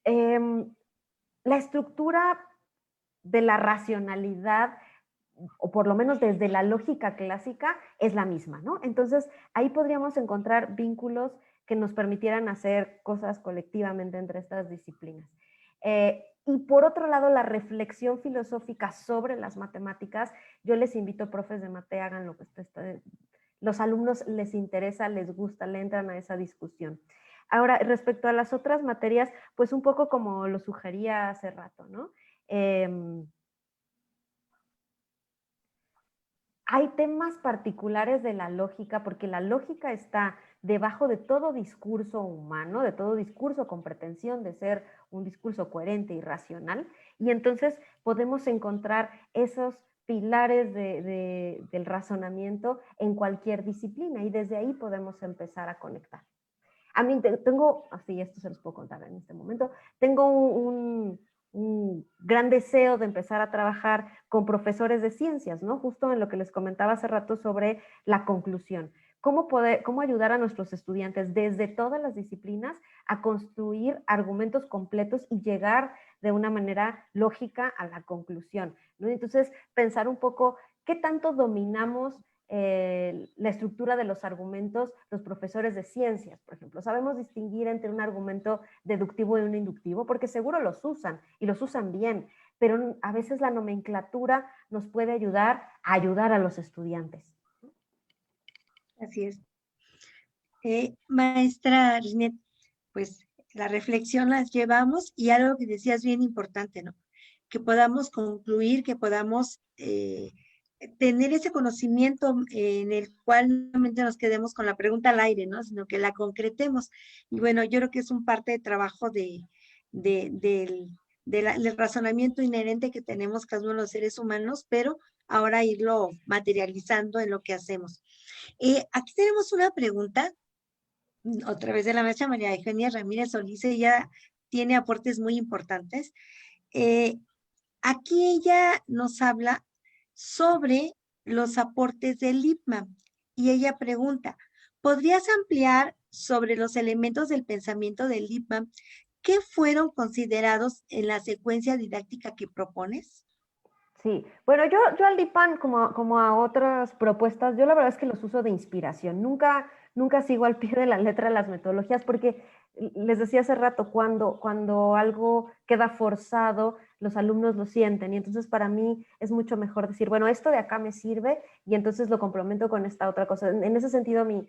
la estructura de la racionalidad, o por lo menos desde la lógica clásica, es la misma, ¿no? Entonces, ahí podríamos encontrar vínculos que nos permitieran hacer cosas colectivamente entre estas disciplinas. Y por otro lado, la reflexión filosófica sobre las matemáticas, yo les invito, profes de mate, hagan lo que los alumnos les interesa, les gusta, le entran a esa discusión. Ahora, respecto a las otras materias, pues un poco como lo sugería hace rato, ¿no? Hay temas particulares de la lógica, porque la lógica está debajo de todo discurso humano, de todo discurso con pretensión de ser un discurso coherente y racional, y entonces podemos encontrar esos pilares del razonamiento en cualquier disciplina, y desde ahí podemos empezar a conectar. A mí tengo, así esto se los puedo contar en este momento, tengo un gran deseo de empezar a trabajar con profesores de ciencias, ¿no? Justo en lo que les comentaba hace rato sobre la conclusión. ¿Cómo ayudar a nuestros estudiantes desde todas las disciplinas a construir argumentos completos y llegar de una manera lógica a la conclusión, ¿no? Entonces, pensar un poco qué tanto dominamos la estructura de los argumentos los profesores de ciencias, por ejemplo. Sabemos distinguir entre un argumento deductivo y un inductivo, porque seguro los usan y los usan bien, pero a veces la nomenclatura nos puede ayudar a los estudiantes. Así es. Maestra Rinet, pues la reflexión las llevamos y algo que decías bien importante, ¿no? Que podamos concluir, que podamos tener ese conocimiento en el cual no solamente nos quedemos con la pregunta al aire, ¿no? Sino que la concretemos. Y bueno, yo creo que es un parte de trabajo del razonamiento inherente que tenemos cada uno de los seres humanos, pero ahora irlo materializando en lo que hacemos. Aquí tenemos una pregunta, otra vez de la maestra María Eugenia Ramírez Solís. Ella tiene aportes muy importantes. Aquí ella nos habla sobre los aportes de Lippmann y ella pregunta, ¿podrías ampliar sobre los elementos del pensamiento de Lippmann que fueron considerados en la secuencia didáctica que propones? Sí, bueno, yo al Lippmann, como a otras propuestas, yo la verdad es que los uso de inspiración. Nunca sigo al pie de la letra las metodologías porque les decía hace rato, cuando algo queda forzado, los alumnos lo sienten y entonces para mí es mucho mejor decir, bueno, esto de acá me sirve y entonces lo complemento con esta otra cosa. En ese sentido, mi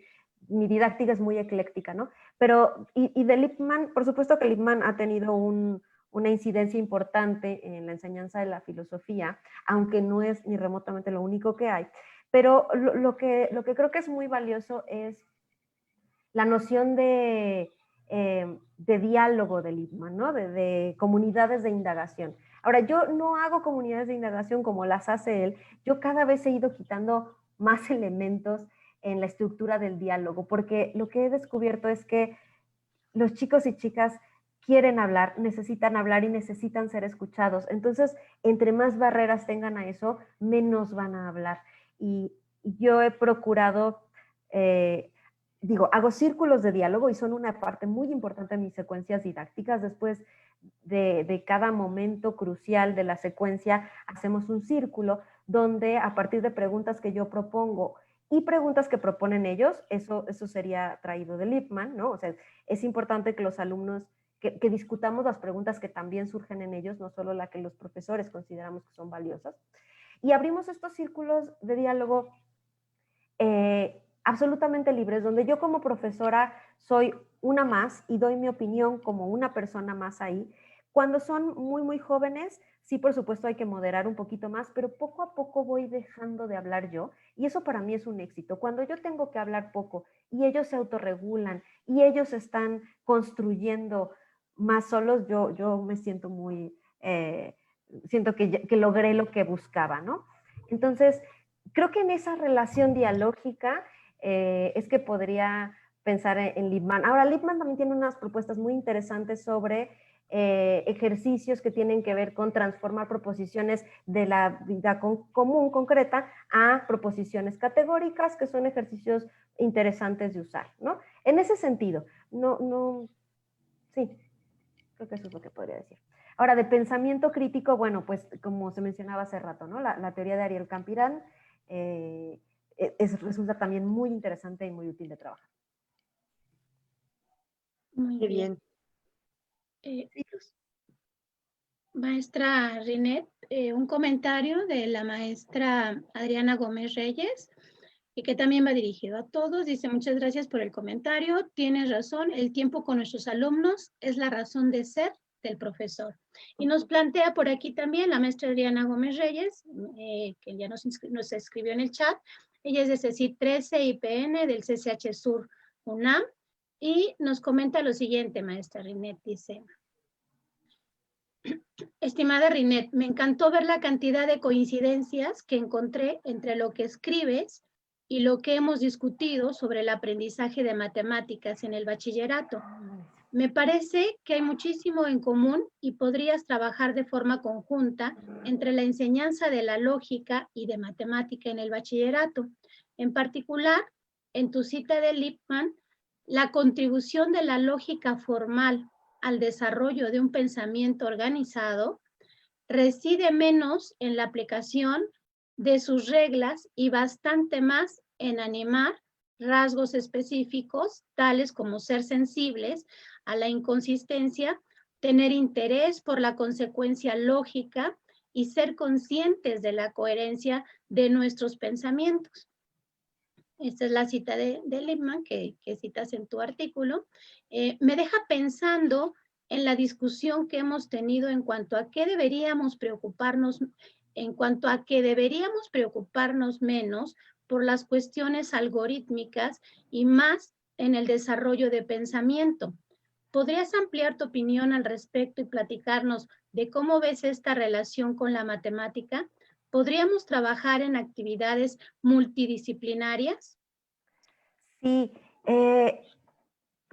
didáctica es muy ecléctica, ¿no? Pero, y de Lippmann, por supuesto que Lippmann ha tenido una incidencia importante en la enseñanza de la filosofía, aunque no es ni remotamente lo único que hay. Pero lo que creo que es muy valioso es la noción de diálogo de Lippmann, ¿no? De comunidades de indagación. Ahora, yo no hago comunidades de indagación como las hace él. Yo cada vez he ido quitando más elementos en la estructura del diálogo, porque lo que he descubierto es que los chicos y chicas quieren hablar y necesitan ser escuchados. Entonces, entre más barreras tengan a eso, menos van a hablar. Y yo he procurado, hago círculos de diálogo y son una parte muy importante de mis secuencias didácticas. Después de cada momento crucial de la secuencia, hacemos un círculo donde a partir de preguntas que yo propongo y preguntas que proponen ellos, eso sería traído de Lippmann, ¿no? O sea, es importante que los alumnos, que discutamos las preguntas que también surgen en ellos, no solo las que los profesores consideramos que son valiosas. Y abrimos estos círculos de diálogo absolutamente libres, donde yo como profesora soy una más y doy mi opinión como una persona más ahí. Cuando son muy, muy jóvenes, sí, por supuesto, hay que moderar un poquito más, pero poco a poco voy dejando de hablar yo y eso para mí es un éxito. Cuando yo tengo que hablar poco y ellos se autorregulan y ellos están construyendo más solos, yo me siento muy, siento que logré lo que buscaba, ¿no? Entonces, creo que en esa relación dialógica es que podría pensar en Lippmann. Ahora, Lippmann también tiene unas propuestas muy interesantes sobre ejercicios que tienen que ver con transformar proposiciones de la vida común, concreta, a proposiciones categóricas, que son ejercicios interesantes de usar, ¿no? En ese sentido, sí, creo que eso es lo que podría decir. Ahora, de pensamiento crítico, bueno, pues como se mencionaba hace rato, ¿no? La teoría de Ariel Campirán resulta también muy interesante y muy útil de trabajar. Muy bien. Maestra Rinet, un comentario de la maestra Adriana Gómez Reyes y que también va dirigido a todos. Dice, muchas gracias por el comentario. Tienes razón, el tiempo con nuestros alumnos es la razón de ser del profesor. Y nos plantea por aquí también la maestra Adriana Gómez Reyes, que ya nos escribió en el chat. Ella es de CECIT 13 IPN del CCH Sur UNAM y nos comenta lo siguiente, maestra Rinet, dice, estimada Rinet, me encantó ver la cantidad de coincidencias que encontré entre lo que escribes y lo que hemos discutido sobre el aprendizaje de matemáticas en el bachillerato. Me parece que hay muchísimo en común y podrías trabajar de forma conjunta entre la enseñanza de la lógica y de matemática en el bachillerato. En particular, en tu cita de Lippmann, la contribución de la lógica formal al desarrollo de un pensamiento organizado reside menos en la aplicación de sus reglas y bastante más en animar rasgos específicos, tales como ser sensibles a la inconsistencia, tener interés por la consecuencia lógica y ser conscientes de la coherencia de nuestros pensamientos. esta es la cita de Lippmann que citas en tu artículo, me deja pensando en la discusión que hemos tenido en cuanto a qué deberíamos preocuparnos, en cuanto a que deberíamos preocuparnos menos por las cuestiones algorítmicas y más en el desarrollo de pensamiento. ¿Podrías ampliar tu opinión al respecto y platicarnos de cómo ves esta relación con la matemática? ¿Podríamos trabajar en actividades multidisciplinarias? Sí,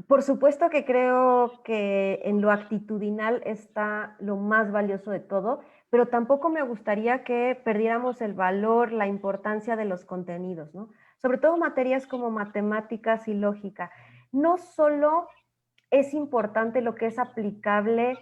por supuesto que creo que en lo actitudinal está lo más valioso de todo, pero tampoco me gustaría que perdiéramos el valor, la importancia de los contenidos, ¿no? Sobre todo materias como matemáticas y lógica. No solo es importante lo que es aplicable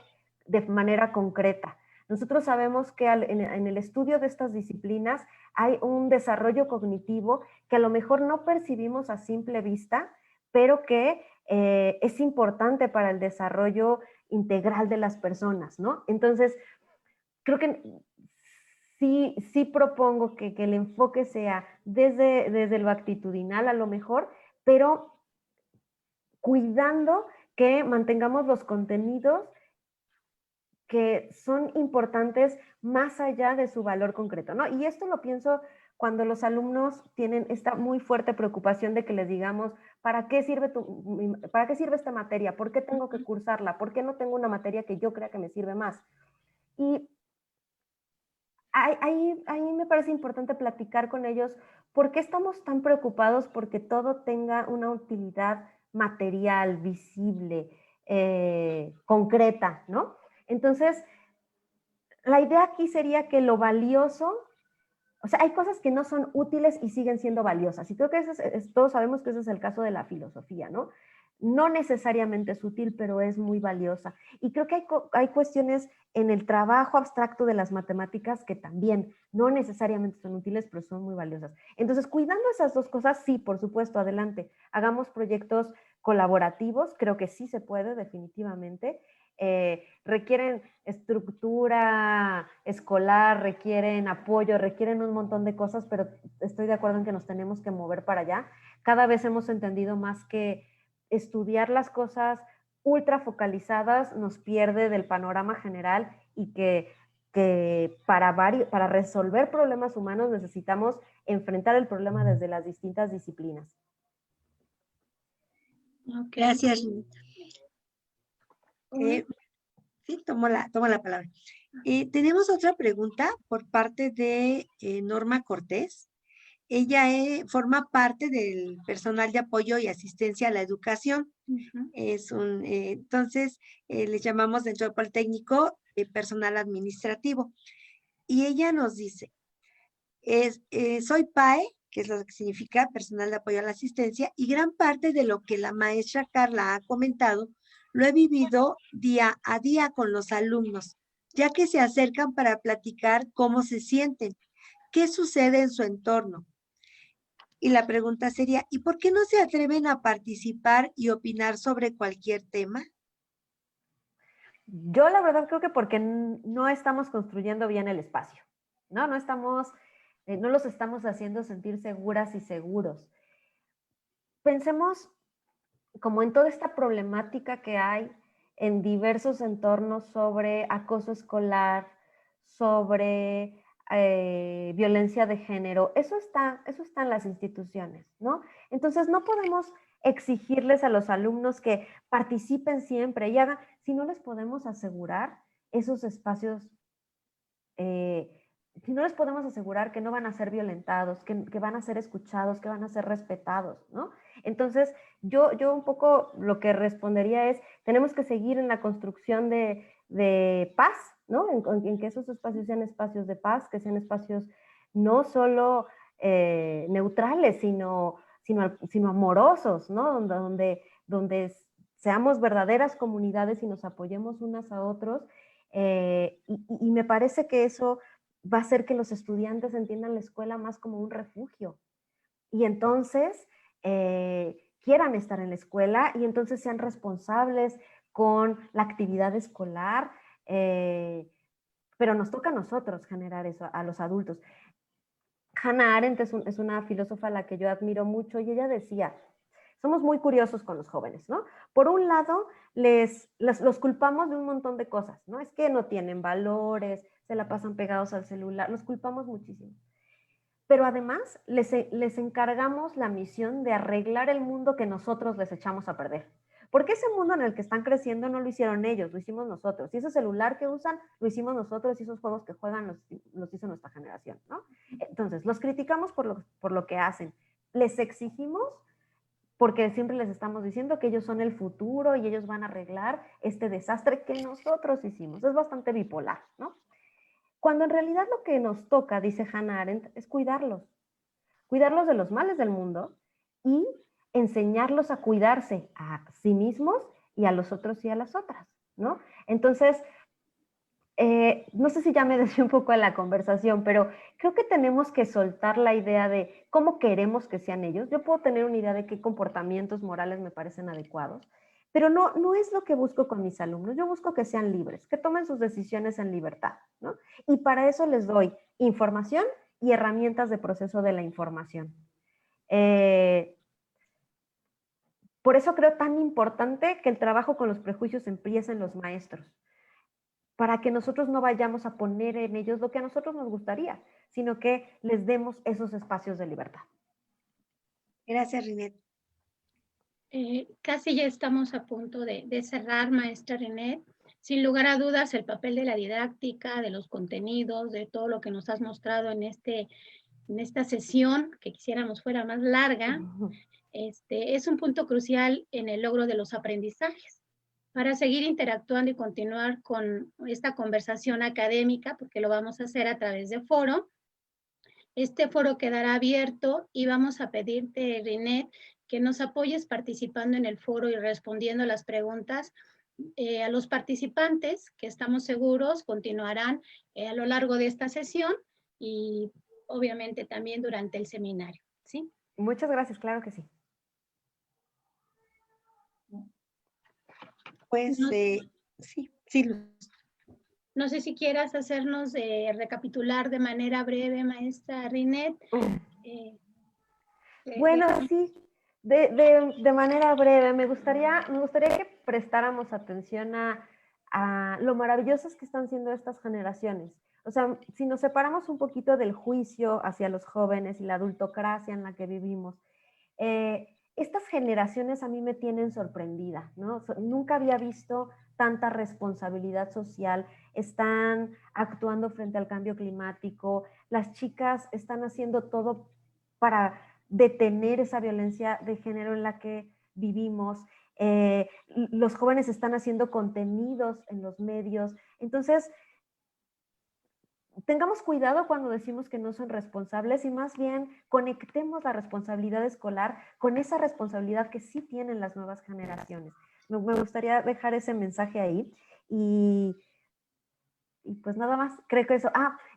de manera concreta. Nosotros sabemos que en el estudio de estas disciplinas hay un desarrollo cognitivo que a lo mejor no percibimos a simple vista, pero que es importante para el desarrollo integral de las personas, ¿no? Entonces, creo que sí propongo que el enfoque sea desde lo actitudinal a lo mejor, pero cuidando que mantengamos los contenidos que son importantes más allá de su valor concreto, ¿no? Y esto lo pienso cuando los alumnos tienen esta muy fuerte preocupación de que les digamos, ¿para qué sirve esta materia? ¿Por qué tengo que cursarla? ¿Por qué no tengo una materia que yo crea que me sirve más? Y ahí me parece importante platicar con ellos por qué estamos tan preocupados porque todo tenga una utilidad material, visible, concreta, ¿no? Entonces, la idea aquí sería que lo valioso, o sea, hay cosas que no son útiles y siguen siendo valiosas. Y creo que todos sabemos que ese es el caso de la filosofía, ¿no? No necesariamente es útil, pero es muy valiosa. Y creo que hay cuestiones en el trabajo abstracto de las matemáticas que también no necesariamente son útiles, pero son muy valiosas. Entonces, cuidando esas dos cosas, sí, por supuesto, adelante. Hagamos proyectos colaborativos, creo que sí se puede, definitivamente. Requieren estructura escolar, requieren apoyo, requieren un montón de cosas, pero estoy de acuerdo en que nos tenemos que mover para allá. Cada vez hemos entendido más que estudiar las cosas ultra focalizadas nos pierde del panorama general y que para resolver problemas humanos necesitamos enfrentar el problema desde las distintas disciplinas. Okay. Gracias. Sí, tomo la palabra. Tenemos otra pregunta por parte de Norma Cortés. Ella forma parte del personal de apoyo y asistencia a la educación. Entonces, le llamamos dentro del Politécnico personal administrativo. Y ella nos dice, soy PAE, que es lo que significa personal de apoyo a la asistencia, y gran parte de lo que la maestra Carla ha comentado lo he vivido día a día con los alumnos, ya que se acercan para platicar cómo se sienten, qué sucede en su entorno. Y la pregunta sería, ¿y por qué no se atreven a participar y opinar sobre cualquier tema? Yo la verdad creo que porque no estamos construyendo bien el espacio, ¿no? No los estamos haciendo sentir seguras y seguros. Pensemos como en toda esta problemática que hay en diversos entornos sobre acoso escolar, sobre violencia de género. Eso está en las instituciones, ¿no? Entonces no podemos exigirles a los alumnos que participen siempre y hagan, si no les podemos asegurar esos espacios, si no les podemos asegurar que no van a ser violentados, que van a ser escuchados, que van a ser respetados, ¿no? Entonces, yo un poco lo que respondería es, tenemos que seguir en la construcción de paz, ¿no? En que esos espacios sean espacios de paz, que sean espacios no solo neutrales, sino amorosos, ¿no? Donde seamos verdaderas comunidades y nos apoyemos unas a otros. Y me parece que eso va a hacer que los estudiantes entiendan la escuela más como un refugio. Y entonces quieran estar en la escuela y entonces sean responsables con la actividad escolar, pero nos toca a nosotros generar eso, a los adultos. Hannah Arendt es una filósofa a la que yo admiro mucho y ella decía, somos muy curiosos con los jóvenes, ¿no? Por un lado, los culpamos de un montón de cosas, ¿no? Es que no tienen valores, se la pasan pegados al celular, los culpamos muchísimo. Pero además les encargamos la misión de arreglar el mundo que nosotros les echamos a perder. Porque ese mundo en el que están creciendo no lo hicieron ellos, lo hicimos nosotros. Y ese celular que usan, lo hicimos nosotros, y esos juegos que juegan los hizo nuestra generación, ¿no? Entonces, los criticamos por lo que hacen. Les exigimos porque siempre les estamos diciendo que ellos son el futuro y ellos van a arreglar este desastre que nosotros hicimos. Es bastante bipolar, ¿no? Cuando en realidad lo que nos toca, dice Hannah Arendt, es cuidarlos de los males del mundo y enseñarlos a cuidarse a sí mismos y a los otros y a las otras, ¿no? Entonces, no sé si ya me desvié un poco de la conversación, pero creo que tenemos que soltar la idea de cómo queremos que sean ellos. Yo puedo tener una idea de qué comportamientos morales me parecen adecuados, pero no es lo que busco con mis alumnos. Yo busco que sean libres, que tomen sus decisiones en libertad, ¿no? Y para eso les doy información y herramientas de proceso de la información. Por eso creo tan importante que el trabajo con los prejuicios empiece en los maestros, para que nosotros no vayamos a poner en ellos lo que a nosotros nos gustaría, sino que les demos esos espacios de libertad. Gracias, Rinet. Casi ya estamos a punto de cerrar, maestra Rinet. Sin lugar a dudas, el papel de la didáctica, de los contenidos, de todo lo que nos has mostrado en esta sesión, que quisiéramos fuera más larga, es un punto crucial en el logro de los aprendizajes. Para seguir interactuando y continuar con esta conversación académica, porque lo vamos a hacer a través de foro, este foro quedará abierto y vamos a pedirte, Rinet, que nos apoyes participando en el foro y respondiendo las preguntas a los participantes, que estamos seguros continuarán a lo largo de esta sesión y obviamente también durante el seminario, ¿sí? Muchas gracias, claro que sí. Pues sí. No sé si quieras hacernos recapitular de manera breve, maestra Rinet. Bueno, sí, de manera breve, me gustaría que prestáramos atención a lo maravillosas que están siendo estas generaciones. O sea, si nos separamos un poquito del juicio hacia los jóvenes y la adultocracia en la que vivimos, estas generaciones a mí me tienen sorprendida, ¿no? Nunca había visto tanta responsabilidad social, están actuando frente al cambio climático, las chicas están haciendo todo para detener esa violencia de género en la que vivimos, los jóvenes están haciendo contenidos en los medios, entonces tengamos cuidado cuando decimos que no son responsables y más bien conectemos la responsabilidad escolar con esa responsabilidad que sí tienen las nuevas generaciones. Me gustaría dejar ese mensaje ahí y pues nada más, creo que eso.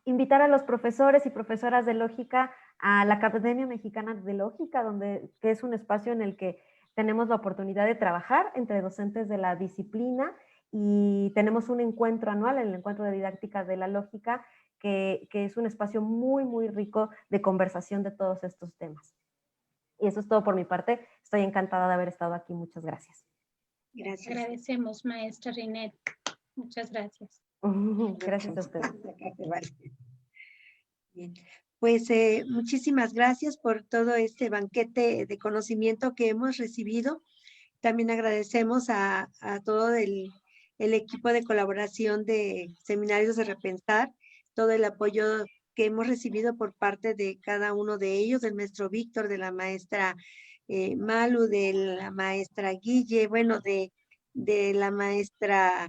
Invitar a los profesores y profesoras de lógica a la Academia Mexicana de Lógica, que es un espacio en el que tenemos la oportunidad de trabajar entre docentes de la disciplina y tenemos un encuentro anual, el Encuentro de Didáctica de la Lógica, que es un espacio muy, muy rico de conversación de todos estos temas. Y eso es todo por mi parte. Estoy encantada de haber estado aquí. Muchas gracias. Gracias. Agradecemos, maestra Rinet. Muchas gracias. Gracias a ustedes. Bien. Pues muchísimas gracias por todo este banquete de conocimiento que hemos recibido. También agradecemos a todo el equipo de colaboración de Seminarios de Repensar, todo el apoyo que hemos recibido por parte de cada uno de ellos, del maestro Víctor, de la maestra Malu, de la maestra Guille, bueno, de la maestra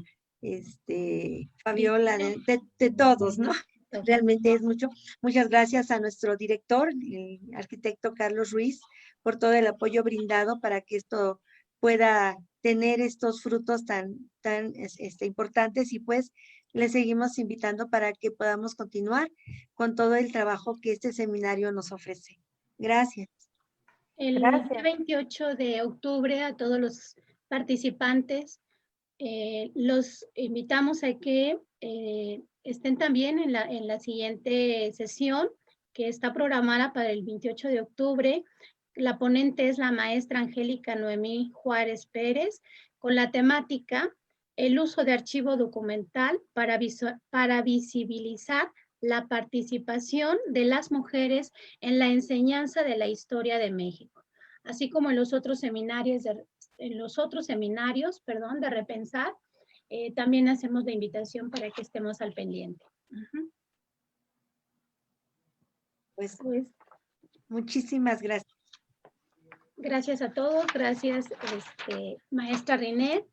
Fabiola, de todos, ¿no? Realmente es mucho. Muchas gracias a nuestro director, el arquitecto Carlos Ruiz, por todo el apoyo brindado para que esto pueda tener estos frutos tan importantes y pues les seguimos invitando para que podamos continuar con todo el trabajo que este seminario nos ofrece. Gracias. El día 28 de octubre a todos los participantes los invitamos a que estén también en la siguiente sesión que está programada para el 28 de octubre. La ponente es la maestra Angélica Noemí Juárez Pérez, con la temática el uso de archivo documental para visibilizar la participación de las mujeres en la enseñanza de la historia de México, así como en los otros seminarios de Repensar. También hacemos la invitación para que estemos al pendiente. Pues muchísimas gracias. Gracias a todos, gracias maestra Rinet,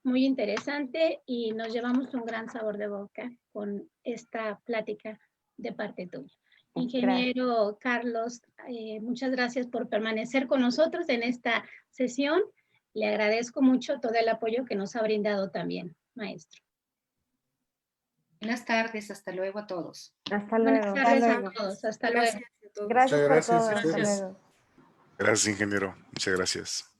muy interesante y nos llevamos un gran sabor de boca con esta plática de parte tuya. Ingeniero Carlos, muchas gracias por permanecer con nosotros en esta sesión. Le agradezco mucho todo el apoyo que nos ha brindado también, maestro. Buenas tardes, hasta luego a todos. Hasta luego. Buenas tardes a todos, hasta luego. Gracias a todos. Gracias por todo. Gracias. Hasta luego. Gracias, ingeniero. Muchas gracias.